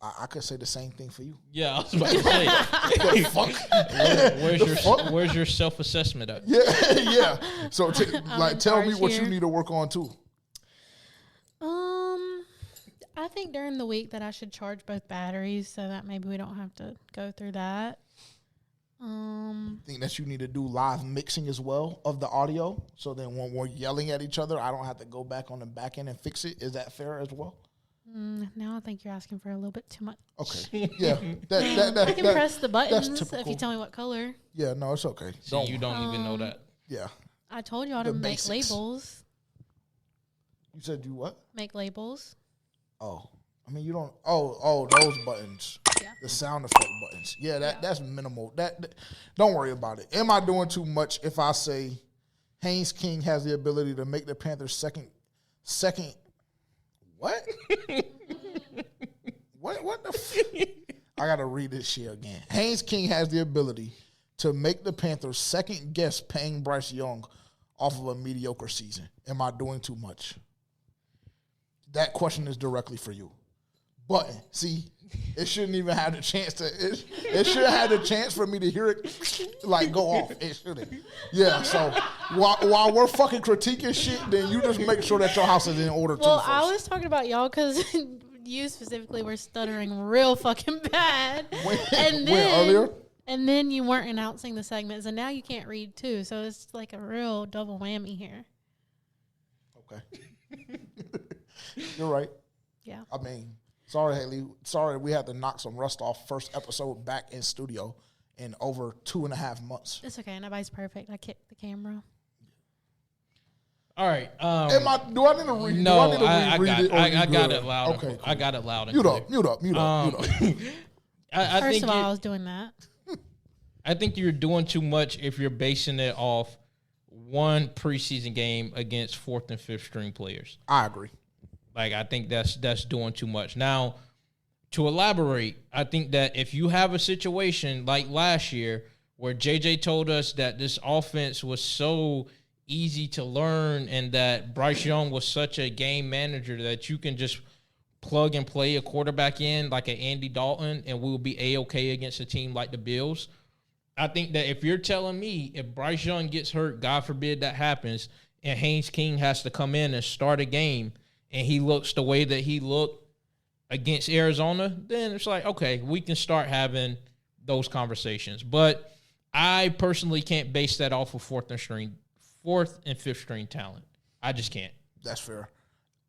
I could say the same thing for you. Yeah, I was about to say. The fuck? Where's your self-assessment at? Yeah. So, tell me what you need to work on too. I think during the week that I should charge both batteries so that maybe we don't have to go through that. Think that you need to do live mixing as well of the audio, so then when we're yelling at each other, I don't have to go back on the back end and fix it. Is that fair as well? Now I think you're asking for a little bit too much. Okay. Yeah. I can press the buttons typical. if you tell me what color. Yeah, no, it's okay. So you don't even know that. Yeah. I told you how to The make basics. labels. You said you what? Make labels. Oh. I mean, you don't. Oh, those buttons. Yeah. The sound effect buttons. Yeah, that's minimal. That don't worry about it. Am I doing too much if I say Haynes King has the ability to make the Panthers second what? what the I gotta read this shit again. Haynes King has the ability to make the Panthers second guess paying Bryce Young off of a mediocre season. Am I doing too much? That question is directly for you. Button. See, it shouldn't even have the chance to. It should have the chance for me to hear it like go off. It shouldn't. Yeah. So while we're fucking critiquing shit, then you just make sure that your house is in order too. Well, first. I was talking about y'all because you specifically were stuttering real fucking bad. When earlier? And then you weren't announcing the segments, and now you can't read too. So it's like a real double whammy here. Okay. You're right. Yeah. I mean, sorry, Haley. Sorry, we had to knock some rust off first episode back in studio in over 2.5 months. It's okay. Nobody's perfect. I kicked the camera. All right. Do I need to read? No, do I need to reread it? Or I you got good? it loud. Okay, cool. I got it loud. And Mute up. I First think of all, I was doing that. I think you're doing too much if you're basing it off one preseason game against fourth and fifth string players. I agree. Like, I think that's doing too much. Now, to elaborate, I think that if you have a situation like last year where JJ told us that this offense was so easy to learn and that Bryce Young was such a game manager that you can just plug and play a quarterback in like an Andy Dalton and we'll be A-okay against a team like the Bills. I think that if you're telling me if Bryce Young gets hurt, God forbid that happens, and Haynes King has to come in and start a game and he looks the way that he looked against Arizona, then it's like, okay, we can start having those conversations. But I personally can't base that off of fourth and fifth string talent. I just can't. That's fair.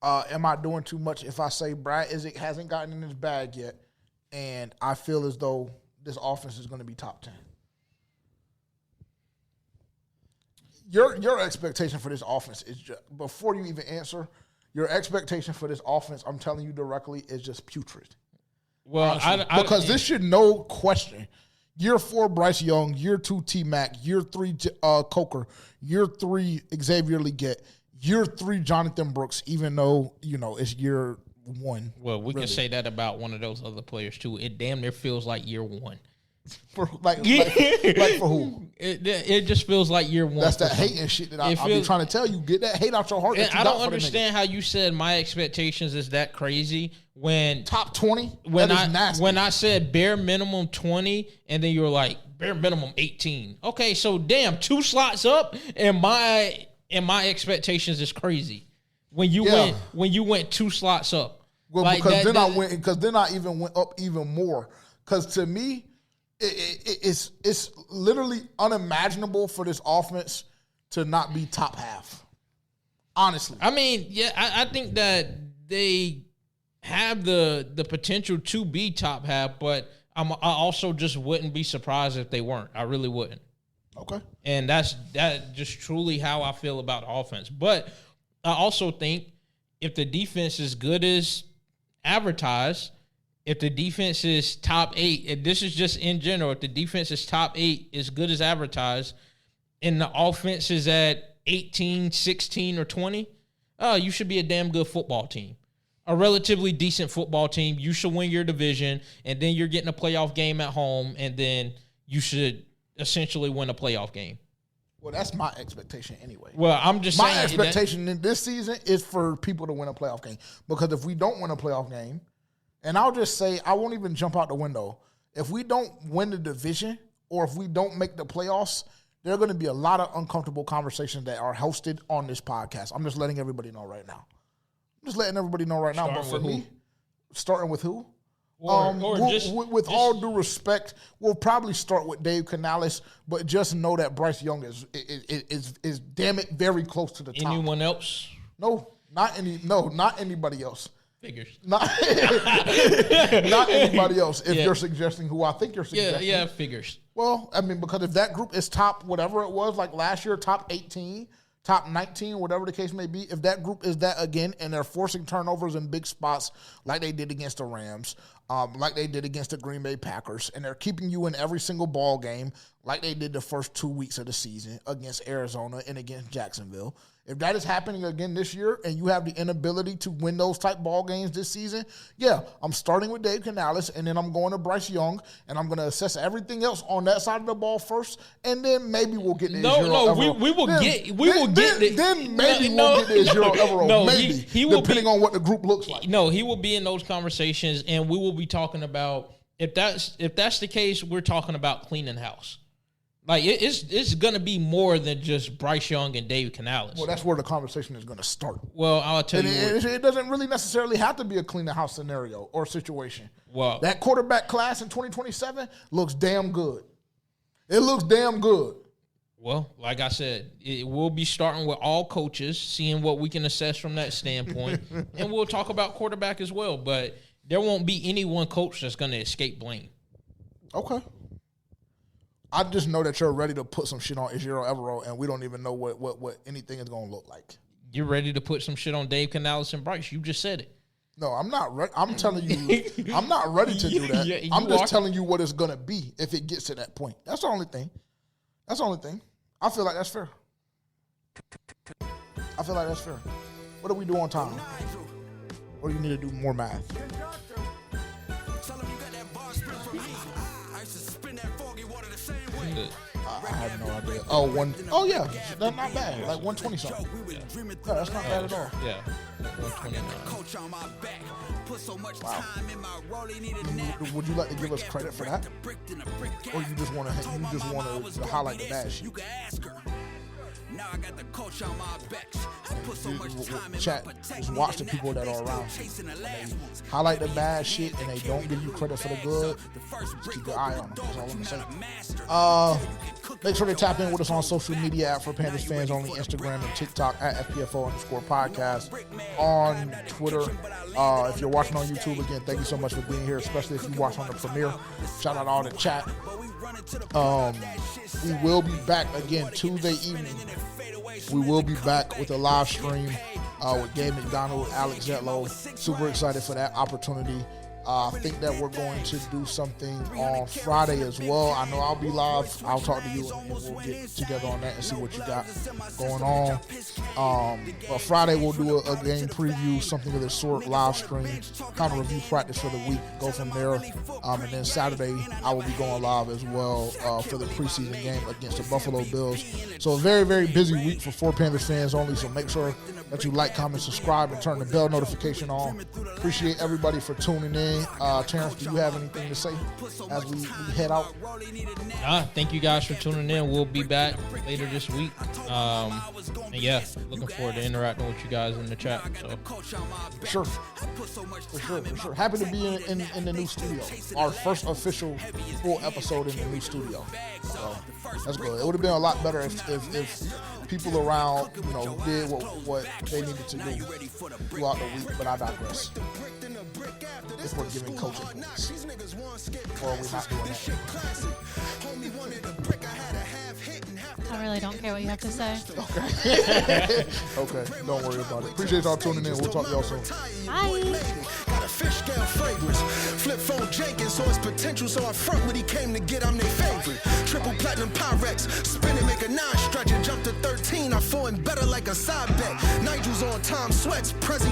Am I doing too much if I say Brad Isaac hasn't gotten in his bag yet, and I feel as though this offense is going to be top 10? Your expectation for this offense is just, before you even answer, your expectation for this offense, I'm telling you directly, is just putrid. Well, because this should no question. Year 4, Bryce Young. Year 2, T-Mac. Year 3, Coker. Year 3, Xavier Legette. Year 3, Jonathan Brooks, even though, it's year 1. Well, we can say that about one of those other players, too. It damn near feels like year 1. For for who? It just feels like year 1. That's that hating shit that I've been trying to tell you. Get that hate out your heart. I don't understand how you said my expectations is that crazy when top 20. When I said bare minimum 20, and then you were like bare minimum 18. Okay, so damn, 2 slots up, and my expectations is crazy. When you went 2 slots up. Well, like because then I even went up even more. Because to me, it's literally unimaginable for this offense to not be top half. Honestly. I mean, yeah, I think that they have the potential to be top half, but I also just wouldn't be surprised if they weren't. I really wouldn't. Okay. And that's just truly how I feel about offense. But I also think if the defense is good as advertised, if the defense is top 8, and this is just in general, if the defense is top 8, as good as advertised, and the offense is at 18, 16, or 20, you should be a damn good football team. A relatively decent football team. You should win your division, and then you're getting a playoff game at home, and then you should essentially win a playoff game. Well, that's my expectation anyway. Well, I'm just saying. My expectation in this season is for people to win a playoff game. Because if we don't win a playoff game, and I'll just say, I won't even jump out the window. If we don't win the division or if we don't make the playoffs, there are going to be a lot of uncomfortable conversations that are hosted on this podcast. I'm just letting everybody know right now. But for me, Starting with who? With all due respect, we'll probably start with Dave Canales, but just know that Bryce Young is damn it very close to the top. Anyone else? No, not anybody else. Figures. Not anybody else. If you're suggesting who I think you're suggesting. Yeah, figures. Well, I mean, because if that group is top whatever it was, like last year, top 18, top 19, whatever the case may be, if that group is that again and they're forcing turnovers in big spots like they did against the Rams, like they did against the Green Bay Packers, and they're keeping you in every single ball game like they did the first 2 weeks of the season against Arizona and against Jacksonville. If that is happening again this year and you have the inability to win those type ball games this season, yeah, I'm starting with Dave Canales and then I'm going to Bryce Young and I'm going to assess everything else on that side of the ball first, and then maybe we'll get the we will get the Zero Evero. Maybe, he will depending on what the group looks like. No, he will be in those conversations, and we will be talking about if that's the case, we're talking about cleaning house. Like, it's going to be more than just Bryce Young and Dave Canales. Well, that's where the conversation is going to start. Well, I'll tell you. It doesn't really necessarily have to be a clean the house scenario or situation. Well, that quarterback class in 2027 looks damn good. It looks damn good. Well, like I said, we'll be starting with all coaches, seeing what we can assess from that standpoint, and we'll talk about quarterback as well. But there won't be any one coach that's going to escape blame. Okay. I just know that you're ready to put some shit on Zero Evero, and we don't even know what anything is going to look like. You're ready to put some shit on Dave Canales and Bryce. You just said it. No, I'm not ready. I'm telling you, I'm not ready to do that. I'm just telling you what it's going to be if it gets to that point. That's the only thing. I feel like that's fair. What do we do on time? Or do you need to do more math? I have no idea. Oh yeah, that's not bad. Like 120 something. No, that's not bad at all. Yeah, 129. Wow. Would you like to give us credit for that, or you just want to highlight the bad shit? Now I got the coach on my back. Chat, just watch the people that are around you. They highlight the bad shit and they don't give you credit for the good. Just keep your eye on them. That's all I'm gonna say. Make sure to tap in with us on social media at For Panthers Fans Only, Instagram and TikTok at FPFO_podcast, on Twitter. If you're watching on YouTube, again, thank you so much for being here, especially if you watch on the premiere. Shout out all the chat. We will be back again Tuesday evening. We will be back with a live stream with Gabe McDonald, Alex Zetlow. Super excited for that opportunity. I think that we're going to do something on Friday as well. I know I'll be live. I'll talk to you and we'll get together on that and see what you got going on. But Friday we'll do a game preview, something of the sort, live stream, kind of review practice for the week, go from there. And then Saturday I will be going live as well for the preseason game against the Buffalo Bills. So a very, very busy week for Panthers Fans Only. So make sure that you like, comment, subscribe, and turn the bell notification on. Appreciate everybody for tuning in. Terrence, do you have anything to say as we head out? Thank you guys for tuning in. We'll be back later this week. And yeah, looking forward to interacting with you guys in the chat. So For sure. Happy to be in the new studio. Our first official full episode in the new studio. So that's good. It would have been a lot better if people around, did what they needed to do throughout the week, but I digress. If we're giving coaching points, or are we not doing that? I really don't care what you have to say. Okay. Okay, don't worry about it. Appreciate y'all tuning in. We'll talk to y'all soon. Bye. Got a fish scale fragrance. Flip phone Jenkins, so it's potential. So I front what he came to get, I'm their favorite. Triple platinum Pyrex. Spin and make a 9 stretch and jump to 13. I fought better like a side bet. Nigel's on time, sweats. Prezi